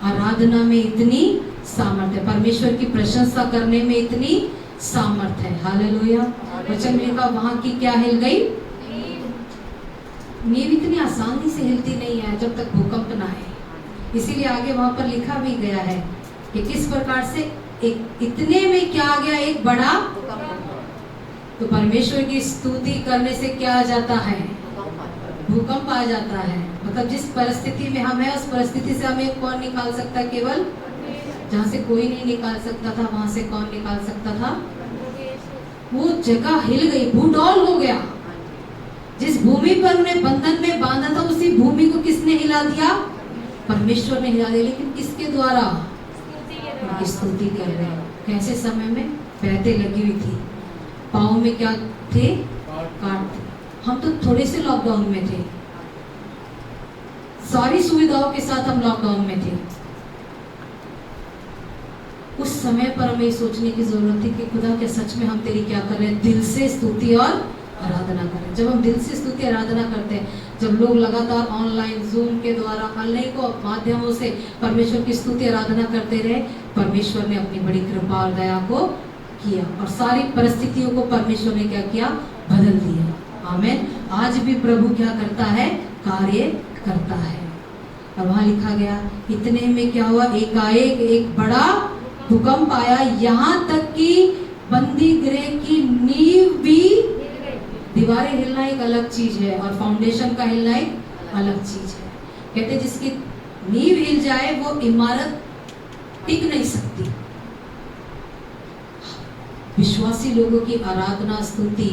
आराधना में इतनी सामर्थ है, परमेश्वर की प्रशंसा करने में इतनी सामर्थ है। हालेलुया। वचन में लिखा, वहां की क्या हिल गई, नींव इतनी आसानी से हिलती नहीं है जब तक भूकंप ना आए। इसीलिए आगे वहां पर लिखा भी गया है कि किस प्रकार से एक इतने में क्या आ गया, एक बड़ा। तो परमेश्वर की स्तुति करने से क्या आ जाता है, भूकंप आ जाता है। मतलब जिस परिस्थिति में हम हैं, उस परिस्थिति से हमें कौन निकाल सकता है, केवल जहाँ से कोई नहीं निकाल सकता था, वहां से कौन निकाल सकता था। वो जगह हिल गई, भूडौल हो गया। जिस भूमि पर उन्हें बंधन में बांधा था, उसी भूमि को किसने हिला दिया, परमेश्वर ने हिला दिया। लेकिन किसके द्वारा, उनकी स्तुति कर रहे हैं। कैसे समय में पैदे लगी हुई थी, पाँव में क्या थे, काट थे। हम तो थोड़े से लॉकडाउन में थे, सारी सुविधाओं के साथ हम लॉकडाउन में थे। उस समय पर हमें सोचने की जरूरत थी कि खुदा क्या सच में हम तेरी क्या कर रहे हैं, दिल से स्तुति और आराधना करें। जब हम दिल से स्तुति आराधना करते हैं, जब लोग लगातार ऑनलाइन जूम के द्वारा अनेक माध्यमों से परमेश्वर की स्तुति आराधना करते रहे, परमेश्वर ने अपनी बड़ी कृपा और दया को किया और सारी परिस्थितियों को परमेश्वर ने क्या किया, बदल दिया। आमीन। आज भी प्रभु क्या करता है, कार्य करता है। और वहां लिखा गया, इतने में क्या हुआ, एकाएक एक बड़ा भूकंप आया, यहाँ तक कि बंदी गृह की नींव भी, दीवारें हिलना एक अलग चीज है और फाउंडेशन का हिलना एक अलग चीज है। कहते जिसकी नींव हिल जाए वो इमारत टिक नहीं सकती। विश्वासी लोगों की आराधना स्तुति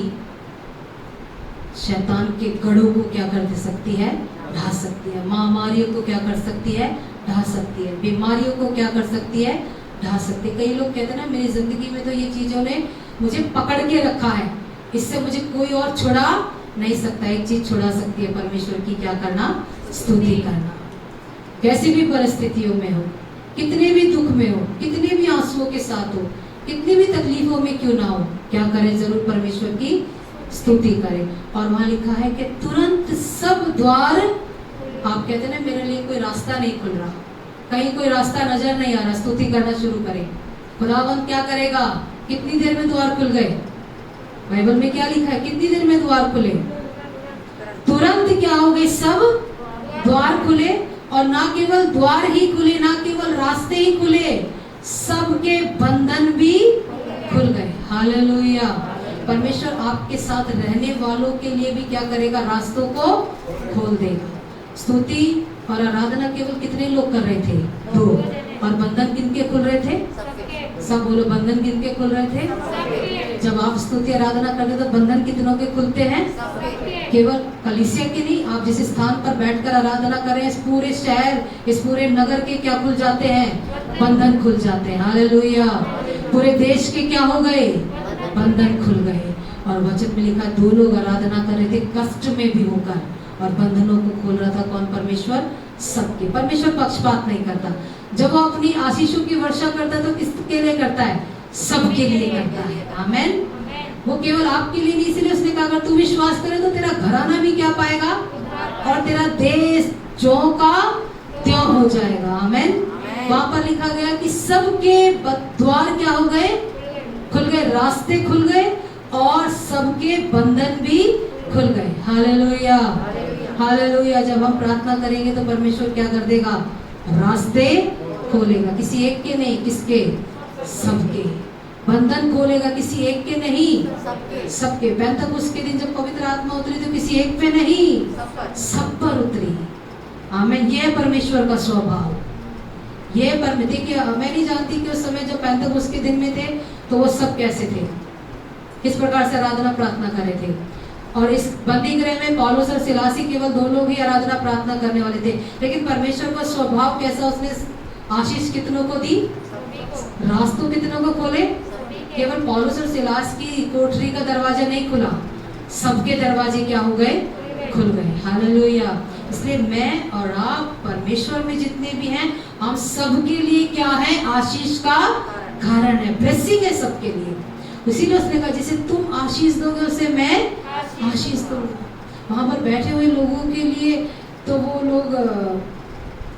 शैतान के गढ़ों को क्या कर दे सकती है, ढा सकती है। महामारियों को क्या कर सकती है, ढा सकती है। बीमारियों को क्या कर सकती है, ढा सकती है। कई लोग कहते हैं ना, मेरी जिंदगी में तो ये चीजों ने मुझे पकड़ के रखा है, इससे मुझे कोई और छुड़ा नहीं सकता। एक चीज छुड़ा सकती है, परमेश्वर की क्या करना, स्तुति करना। कैसी भी परिस्थितियों में हो, कितने भी दुख में हो, कितने भी आंसुओं के साथ हो, कितनी भी तकलीफों में क्यों ना हो, क्या करें, जरूर परमेश्वर की स्तुति करें। और वहां लिखा है कि तुरंत सब द्वार, आप कहते हैं ना मेरे लिए कोई रास्ता नहीं खुल रहा, कहीं कोई रास्ता नजर नहीं आ रहा, स्तुति करना शुरू करें। खुदावंद क्या करेगा, कितनी देर में द्वार खुल गए। बाइबल में क्या लिखा है, कितनी देर में द्वार खुले, तुरंत क्या हो गए, सब द्वार खुले। और ना केवल द्वार ही खुले, ना केवल रास्ते ही खुले, सबके बंधन भी खुल गए। हालेलुया। परमेश्वर आपके साथ रहने वालों के लिए भी क्या करेगा, रास्तों को खोल देगा। स्तुति और आराधना केवल कितने लोग कर रहे थे, 2। और बंधन किनके खुल रहे थे, सब बोलो, बंधन किनके खुल रहे थे। जब आप स्तुति आराधना करते तो बंधन कितनों के खुलते हैं, केवल कलीसिया के नहीं, आप जिस स्थान पर बैठकर आराधना कर रहे हैं, इस पूरे शहर, इस पूरे नगर के क्या खुल जाते हैं, बंधन खुल जाते हैं। हालेलुया। पूरे देश के क्या हो गए, बंधन खुल गए। और वचन में लिखा, 2 लोग आराधना कर रहे थे कष्ट में भी होकर, और बंधनों को खोल रहा था कौन, परमेश्वर, सबके। परमेश्वर पक्षपात नहीं करता। जब वो अपनी आशीषों की वर्षा करता है तो किसके लिए करता है, सबके लिए करता है। आमेन। वो केवल आपके लिए नहीं, इसलिए उसने कहा अगर तू विश्वास करे तो तेरा घराना भी क्या पाएगा, और तेरा देश ज्यों का त्यों हो जाएगा। आमीन। वहां पर लिखा गया कि सबके द्वार क्या हो गए? खुल गए, रास्ते खुल गए और सबके बंधन भी खुल गए। Hallelujah, hallelujah. जब हम प्रार्थना करेंगे तो परमेश्वर क्या कर देगा? रास्ते खोलेगा। किसी एक के नहीं, किसके? सबके। बंधन खोलेगा, किसी एक के नहीं, सबके। पेंतकुस्त के दिन जब पवित्र आत्मा उतरी तो किसी एक पे नहीं, सब पर उतरी। आमीन। ये परमेश्वर का स्वभाव। ये पर देखिए, मैं नहीं जानती कि उस समय जब पेंतकुस्त के दिन में थे तो वो सब कैसे थे, किस प्रकार से आराधना प्रार्थना कर रहे थे। और इस बंदी गृह में पौलुस और सिलास ही केवल 2 लोग ही आराधना प्रार्थना करने वाले थे, लेकिन परमेश्वर का स्वभाव कैसा? उसने आशीष कितनों को दी? रास्तों कितनों को खोले? केवल पौलुस और सिलास की कोठरी का दरवाजा नहीं खुला, सबके दरवाजे क्या हो गए? खुल गए। हालेलुया। इसलिए मैं और आप परमेश्वर में जितने भी हैं, हम सबके लिए क्या है? आशीष का कारण है, ब्लेसिंग है सबके लिए। इसीलिए उसने कहा जिसे तुम आशीष दोगे उसे मैं आशीष दूंगा। वहां पर बैठे हुए लोगों के लिए तो वो लोग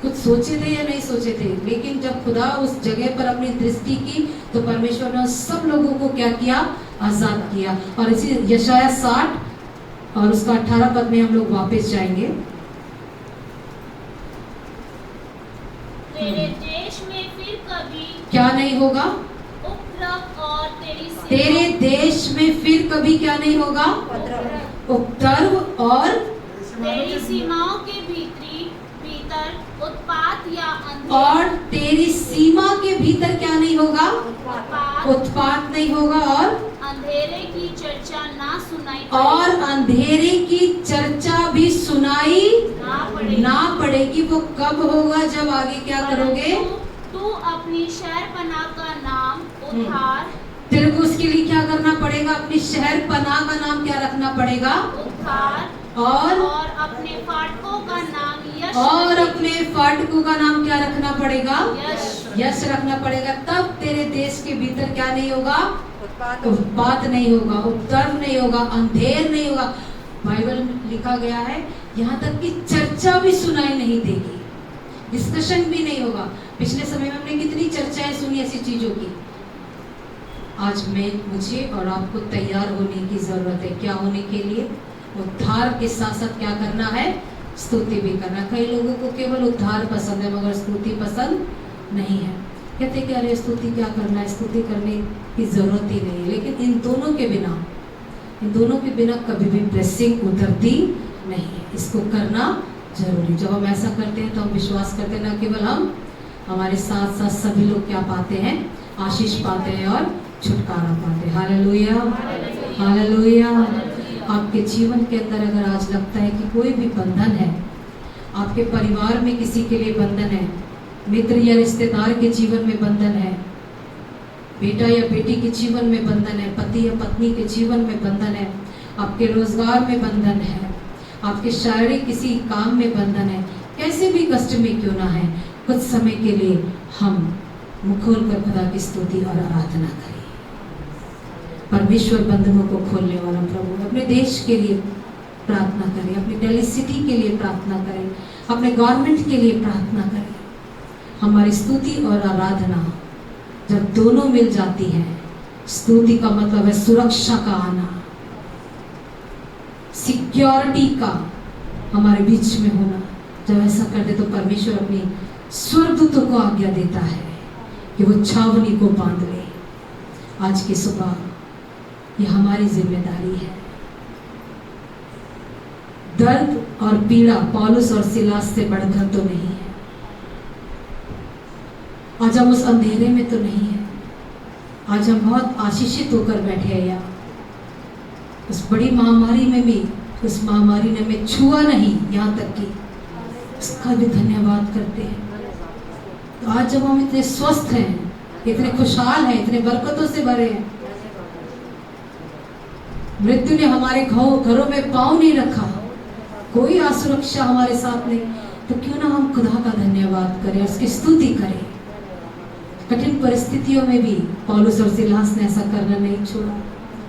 कुछ सोचे थे या नहीं सोचे थे, लेकिन जब खुदा उस जगह पर अपनी दृष्टि की तो परमेश्वर ने सब लोगों को क्या किया? आजाद किया। और इसी यशाया 60 और उसका 18 पद में हम लोग वापस जाएंगे। तेरे देश में फिर कभी क्या नहीं होगा? उपद्रव और तेरे देश में फिर कभी क्या नहीं होगा? उपद्रव और तेरी सीमाओं के भीतर उत्पात या और तेरी सीमा के भीतर क्या नहीं होगा? उत्पात उत्पात नहीं होगा और अंधेरे की चर्चा ना सुनाई और अंधेरे की चर्चा भी सुनाई ना पड़ेगी। वो कब होगा? जब आगे क्या करोगे? तू अपनी शहरपनाह का नाम उद्धार, तेरे को उसके लिए क्या करना पड़ेगा? अपनी शहर पनाह का नाम क्या रखना पड़ेगा? उद्धार, और अपने फाटकों का नाम यश, और अपने फाटकों का नाम क्या रखना पड़ेगा? यश, यश रखना पड़ेगा। तब तेरे देश के भीतर क्या नहीं होगा? उत्पात नहीं होगा, उपद्रव नहीं होगा, अंधेर नहीं होगा। बाइबल में लिखा गया है यहाँ तक कि चर्चा भी सुनाई नहीं देगी, डिस्कशन भी नहीं होगा। पिछले समय में हमने कितनी चर्चाएं सुनी ऐसी चीजों की। आज मुझे और आपको तैयार होने की जरूरत है। क्या होने के लिए? उद्धार के साथ साथ क्या करना है? स्तुति भी करना। कई लोगों को केवल उद्धार पसंद है मगर स्तुति पसंद नहीं है। कहते कि अरे स्तुति क्या करना है, स्तुति करने की जरूरत ही नहीं है। लेकिन इन दोनों के बिना कभी भी ब्लेसिंग उतरती नहीं है। इसको करना जरूरी। जब हम ऐसा करते हैं तो हम विश्वास करते हैं, न केवल हम, हमारे साथ साथ सभी लोग क्या पाते हैं? आशीष पाते हैं और छुटकारा पाते हैं। Hallelujah, hallelujah. आपके जीवन के अंदर अगर आज लगता है कि कोई भी बंधन है, आपके परिवार में किसी के लिए बंधन है, मित्र या रिश्तेदार के जीवन में बंधन है, बेटा या बेटी के जीवन में बंधन है, पति या पत्नी के जीवन में बंधन है, आपके रोजगार में बंधन है, आपके शारीरिक किसी काम में बंधन है, कैसे भी कष्ट में क्यों ना है, कुछ समय के लिए हम मुख खोलकर खुदा की स्तुति और आराधना करें। परमेश्वर बंधनों को खोलने वाला प्रभु। अपने देश के लिए प्रार्थना करें, अपनी दिल्ली सिटी के लिए प्रार्थना करें, अपने गवर्नमेंट के लिए प्रार्थना करें। हमारी स्तुति और आराधना जब दोनों मिल जाती है, स्तुति का मतलब है सुरक्षा का आना, सिक्योरिटी का हमारे बीच में होना। जब ऐसा कर दे तो परमेश्वर अपनी स्वर्गदूतों को आज्ञा देता है कि वो छावनी को बांध ले। आज की सुबह ये हमारी जिम्मेदारी है। दर्द और पीड़ा पौलुस और सिलास से बढ़कर तो नहीं है। आज हम उस अंधेरे में तो नहीं है। आज हम बहुत आशीषित होकर बैठे हैं यहाँ। उस बड़ी महामारी में भी उस महामारी ने हमें छुआ नहीं, यहाँ तक कि उसका भी धन्यवाद करते हैं। तो आज जब हम इतने स्वस्थ हैं, इतने खुशहाल हैं, इतने बरकतों से भरे हैं, मृत्यु ने हमारे घरों में पांव नहीं रखा, कोई असुरक्षा हमारे साथ नहीं, तो क्यों ना हम खुदा का धन्यवाद करें, उसकी स्तुति करें। कठिन परिस्थितियों में भी पौलुस और सिलास ने ऐसा करना नहीं छोड़ा।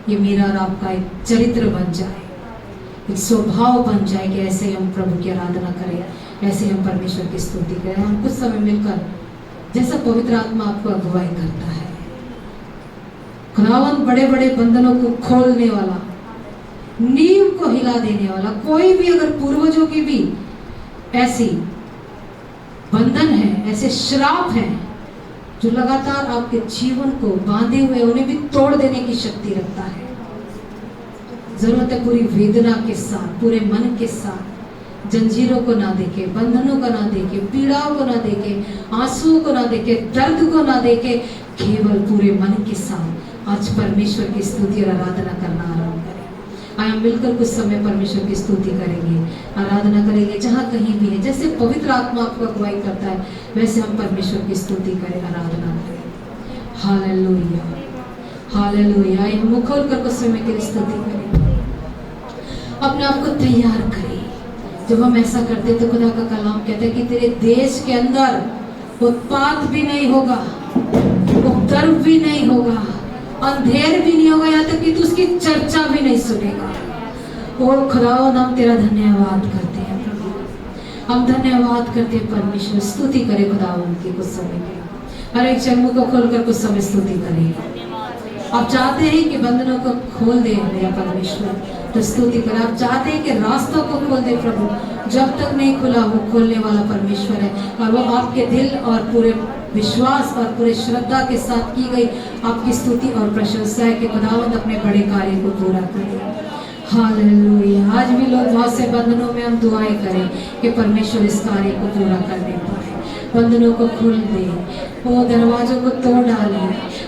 ये मेरा और आपका एक चरित्र बन जाए एक स्वभाव बन जाए कि ऐसे हम प्रभु की आराधना करें, ऐसे हम परमेश्वर की स्तुति करें। हम कुछ समय मिलकर जैसा पवित्र आत्मा आपको अगुवाई करता है, खुदावंद बड़े बड़े बंधनों को खोलने वाला, नींव को हिला देने वाला, कोई भी अगर पूर्वजों की भी ऐसी बंधन है, ऐसे श्राप हैं जो लगातार आपके जीवन को बांधे हुए, उन्हें भी तोड़ देने की शक्ति रखता है। जरूरत है पूरी वेदना के साथ, पूरे मन के साथ, जंजीरों को ना देके, बंधनों को ना देके, पीड़ाओं को ना देके, आंसुओं को ना देके, दर्द को ना देके, केवल पूरे मन के साथ आज परमेश्वर की स्तुति और आराधना करना आरंभ करें। आइए हम मिलकर कुछ समय परमेश्वर की स्तुति करेंगे, आराधना करेंगे, जहाँ कहीं भी है। जैसे पवित्र आत्मा आपको अगुवाई करता है वैसे हम परमेश्वर की स्तुति करें, आराधना करें। Hallelujah, hallelujah. आइए हम मुख खोलकर कुछ समय के लिए स्तुति करें, अपने आप को तैयार करें। जब हम ऐसा करते तो खुदा का कलाम कहता है कि तेरे देश के अंदर उत्पात भी नहीं होगा, उपद्रव भी नहीं होगा, अंधेर भी नहीं होगा, यहाँ तक कि तू उसकी चर्चा भी नहीं सुनेगा। ओ खुदावंद, हम तेरा धन्यवाद करते हैं प्रभु, हम धन्यवाद करते हैं परमेश्वर। स्तुति करें खुदावंद की कुछ समय के, हर एक चर्म को खोलकर कुछ समय स्तुति करें। आप चाहते हैं कि बंधनों को खोल दे मेरा परमेश्वर, तो स्तुति करें। आप चाहते हैं कि रास्तों को खोल दे प्रभु, जब तक नहीं खुला वो खोलने वाला परमेश्वर है, और वो आपके दिल और पूरे विश्वास और पूरे श्रद्धा के साथ की गई आपकी स्तुति और प्रशंसा है कि खुदावंद अपने बड़े कार्य को पूरा करे। हालेलुया। आज भी लोग बहुत से बंधनों में हम दुआएं करें कि परमेश्वर इस कार्य को पूरा करने पाए, बंधनों को खोल दे, वो दरवाजों को तोड़ डाले,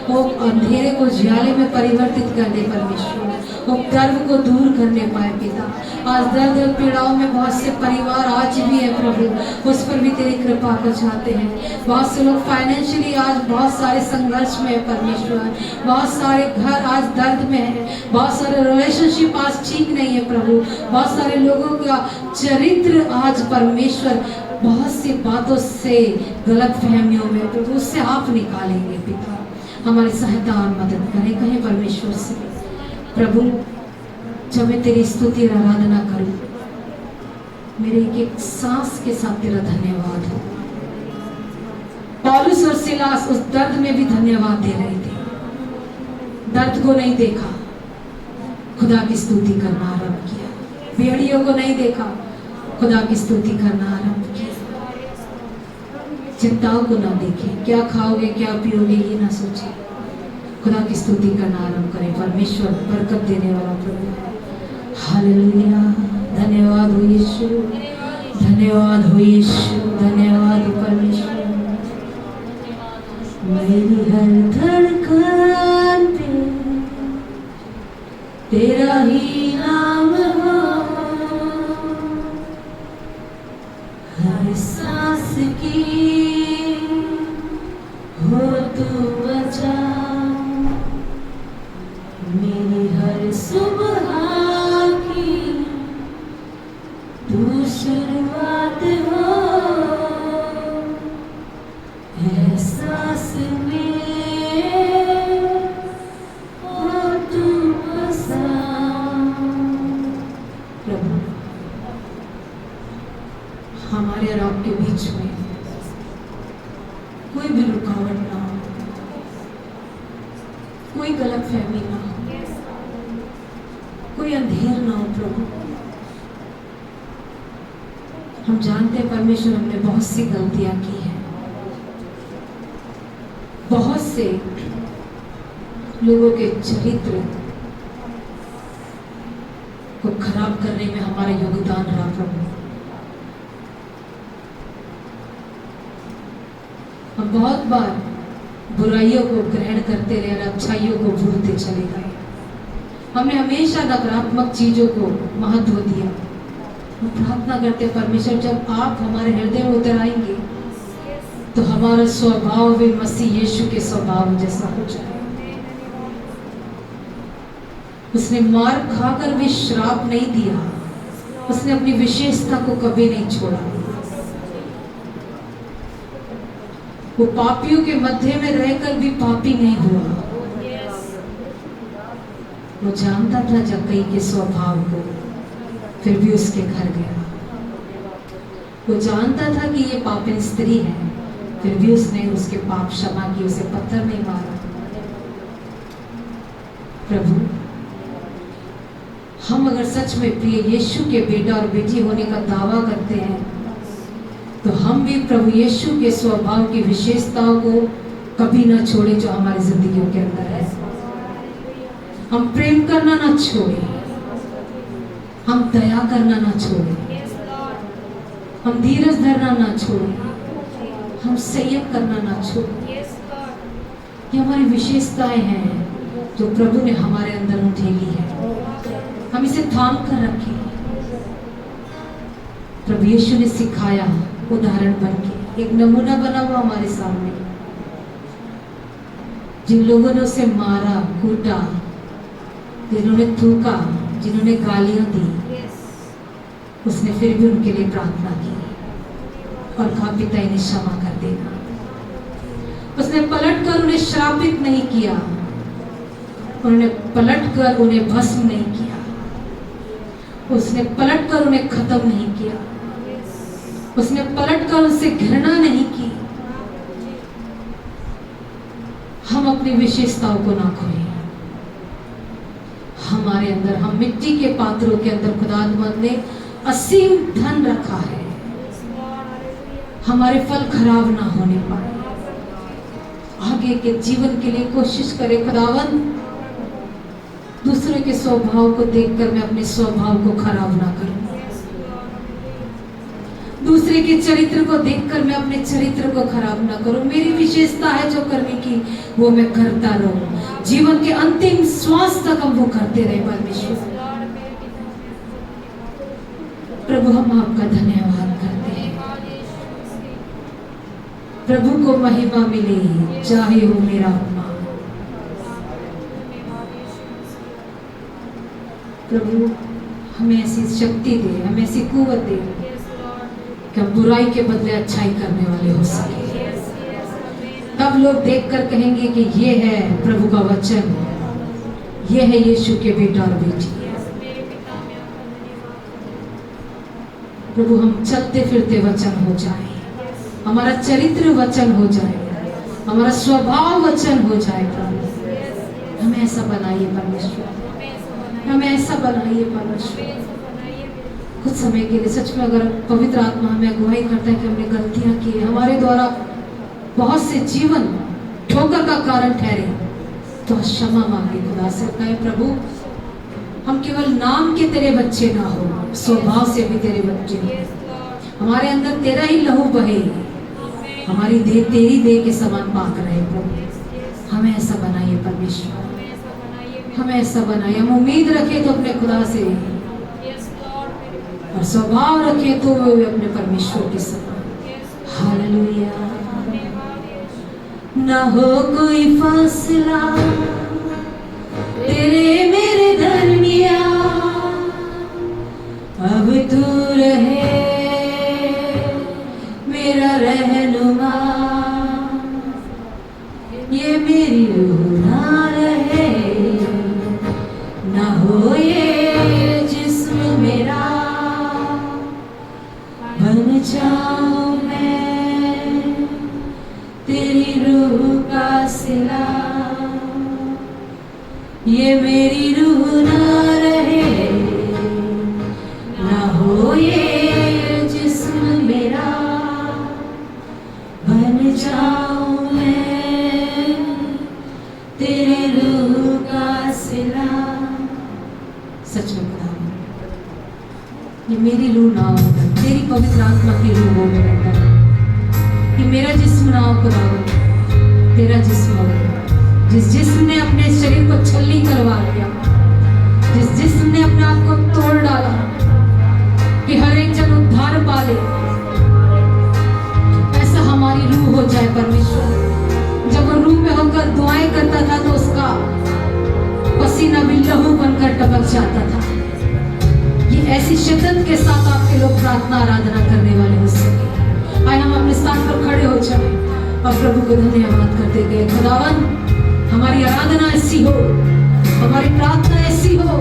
वो अंधेरे को उजाले में परिवर्तित कर दे परमेश्वर, वो गर्व को दूर करने पाए पिता। आज दर्द और पीड़ाओं में बहुत से परिवार आज भी है प्रभु, उस पर भी तेरी कृपा को चाहते हैं। बहुत से लोग फाइनेंशियली आज बहुत सारे संघर्ष में है परमेश्वर, बहुत सारे घर आज दर्द में है, बहुत सारे रिलेशनशिप आज ठीक नहीं है प्रभु, बहुत सारे लोगों का चरित्र आज परमेश्वर बहुत सी बातों से, गलत फहमियों में प्रभु, उससे आप निकालेंगे पिता। हमारी सहायता और मदद करें। कहें परमेश्वर से, प्रभु जब मैं तेरी स्तुति और आराधना करूं, मेरे एक एक सांस के साथ तेरा धन्यवाद हो। पौलुस और सिलास उस दर्द में भी धन्यवाद दे रहे थे, दर्द को नहीं देखा, खुदा की स्तुति करना आरंभ किया। बेड़ियों को नहीं देखा, खुदा की स्तुति करना आरंभ किया। चिंताओं को ना देखें, क्या खाओगे क्या पियोगे ये ना सोचें, खुदा की स्तुति करना आरंभ करें। परमेश्वर बरकत देने वाला प्रभु है। हालेलुया। धन्यवाद हो यीशु, धन्यवाद हो यीशु, धन्यवाद हो परमेश्वर। मेरी हर धड़कन पे तेरा ही नाम हो, हर सांस की हो तू बचा, मेरी हर सुबह की तू शुरुआत हो, एहसास में हो तू बसा। प्रभु हमारे और आपके बीच में कोई भी रुकावट ना हो, कोई गलत फहमी ना हो, कोई अंधेर ना हो प्रभु। हम जानते हैं परमेश्वर हमने बहुत सी गलतियां की हैं, बहुत से लोगों के चरित्र को खराब करने में हमारा योगदान रहा प्रभु। हम बहुत बार बुराइयों को ग्रहण करते रहे और अच्छाइयों को भूलते चले गए। हमने हमेशा नकारात्मक चीजों को महत्व दिया। हम प्रार्थना करते परमेश्वर जब आप हमारे हृदय में उतर आएंगे तो हमारा स्वभाव भी मसीह यीशु के स्वभाव जैसा हो जाए। उसने मार खाकर भी श्राप नहीं दिया, उसने अपनी विशेषता को कभी नहीं छोड़ा। वो पापियों के मध्य में रहकर भी पापी नहीं हुआ। वो जानता था जक्कई के स्वभाव को, फिर भी उसके घर गया। वो जानता था कि ये पापिन स्त्री है, फिर भी उसने उसके पाप क्षमा किए, उसे पत्थर नहीं मारा। प्रभु, हम अगर सच में प्रिय यीशु के बेटा और बेटी होने का दावा करते हैं, तो हम भी प्रभु यीशु के स्वभाव की विशेषताओं को कभी ना छोड़े जो हमारी जिंदगियों के अंदर है। हम प्रेम करना ना छोड़े, हम दया करना ना छोड़े, हम धीरज धरना ना छोड़े, हम संयम करना ना छोड़े। ये हमारी विशेषताएं हैं जो प्रभु ने हमारे अंदर उठेली है। हम इसे थाम कर रखें। प्रभु यीशु ने सिखाया, उदाहरण बन के एक नमूना बना हुआ हमारे सामने। जिन लोगों ने उसे मारा, कूटा, जिन्होंने थूका, जिन्होंने गालियां दी, उसने फिर भी उनके लिए प्रार्थना की और कहा, पिता इन्हें क्षमा कर देना। उसने पलटकर उन्हें श्रापित नहीं किया, उन्होंने पलटकर उन्हें भस्म नहीं किया, उसने पलटकर उन्हें खत्म नहीं किया, उसने पलटकर उनसे घृणा नहीं की। हम अपनी विशेषताओं को ना खोएं। हमारे अंदर, हम मिट्टी के पात्रों के अंदर खुदावंद ने असीम धन रखा है। हमारे फल खराब ना होने पाए। आगे के जीवन के लिए कोशिश करें। खुदावंद, दूसरे के स्वभाव को देखकर मैं अपने स्वभाव को खराब ना करूं। दूसरे के चरित्र को देखकर मैं अपने चरित्र को खराब ना करूं। मेरी विशेषता है जो करने की, वो मैं करता रहूं। जीवन के अंतिम श्वास तक हम वो करते रहे। परमेश्वर प्रभु, हम आपका धन्यवाद करते हैं। प्रभु को महिमा मिले, चाहे हो मेरा अपमान। प्रभु, हमें ऐसी शक्ति दे, हमें ऐसी कुवत दे कि हम बुराई के बदले अच्छाई करने वाले हो सके। तब लोग देखकर कहेंगे कि ये है प्रभु का वचन, ये है यीशु के बेटा और बेटी। प्रभु, हम चलते फिरते वचन हो जाए, हमारा चरित्र वचन हो जाए, हमारा स्वभाव वचन हो जाए। प्रभु, हमें ऐसा बनाइए परमेश्वर, हमें ऐसा बनाइए परमेश्वर। कुछ समय के लिए सच में अगर पवित्र आत्मा हमें अगुवाई करता है कि हमने गलतियां की, हमारे द्वारा बहुत से जीवन ठोकर का कारण ठहरे, तो क्षमा मांगे खुदा से। कहे, प्रभु, हम केवल नाम के तेरे बच्चे ना हो, स्वभाव से भी तेरे बच्चे हो। हमारे अंदर तेरा ही लहू बहे, हमारी देह तेरी देह के समान पाक रहे। प्रभु, हमें ऐसा बनाइए परमेश्वर, हमें ऐसा बनाइए। हम उम्मीद रखें तो अपने खुदा से, और स्वभाव रखें तो अपने परमेश्वर के समान। हालेलुया। ना हो कोई फासला तेरे मेरे दरमिया, अब तू रहे मेरा रहनुमा। ये मेरी रूह ना रहे, ना हो ये जिस्म मेरा, बन जाऊं मैं तेरी रूह का सिला। ये मेरी रूह ना रहे, ना हो ये जिस्म मेरा, बन जाऊं मैं तेरी रूह का सिला। सच में खुदा, ये मेरी रूह ना हो, तेरी पवित्र आत्मा की रूह हो मेरे अंदर। कि मेरा जिस्म ना हो खुदा, तेरा जिस्म हो। जिस जिस्म ने अपने शरीर को छलनी करवा दिया, जिस जिस्म ने अपने आप को तोड़ डाला कि हर एक जन उद्धार पाले, ऐसा हमारी रूह हो जाए परमेश्वर। जब वो रूह में होकर दुआएं करता था तो उसका पसीना भी लहू बनकर टपक जाता था। ये ऐसी शिद्दत के साथ आपके लोग प्रार्थना आराधना करने वाले हो सके। आए हम अपने स्थान पर खड़े हो जाए और प्रभु को धन्यवाद करते गए। खुदावन, हमारी आराधना ऐसी हो, हमारी प्रार्थना ऐसी हो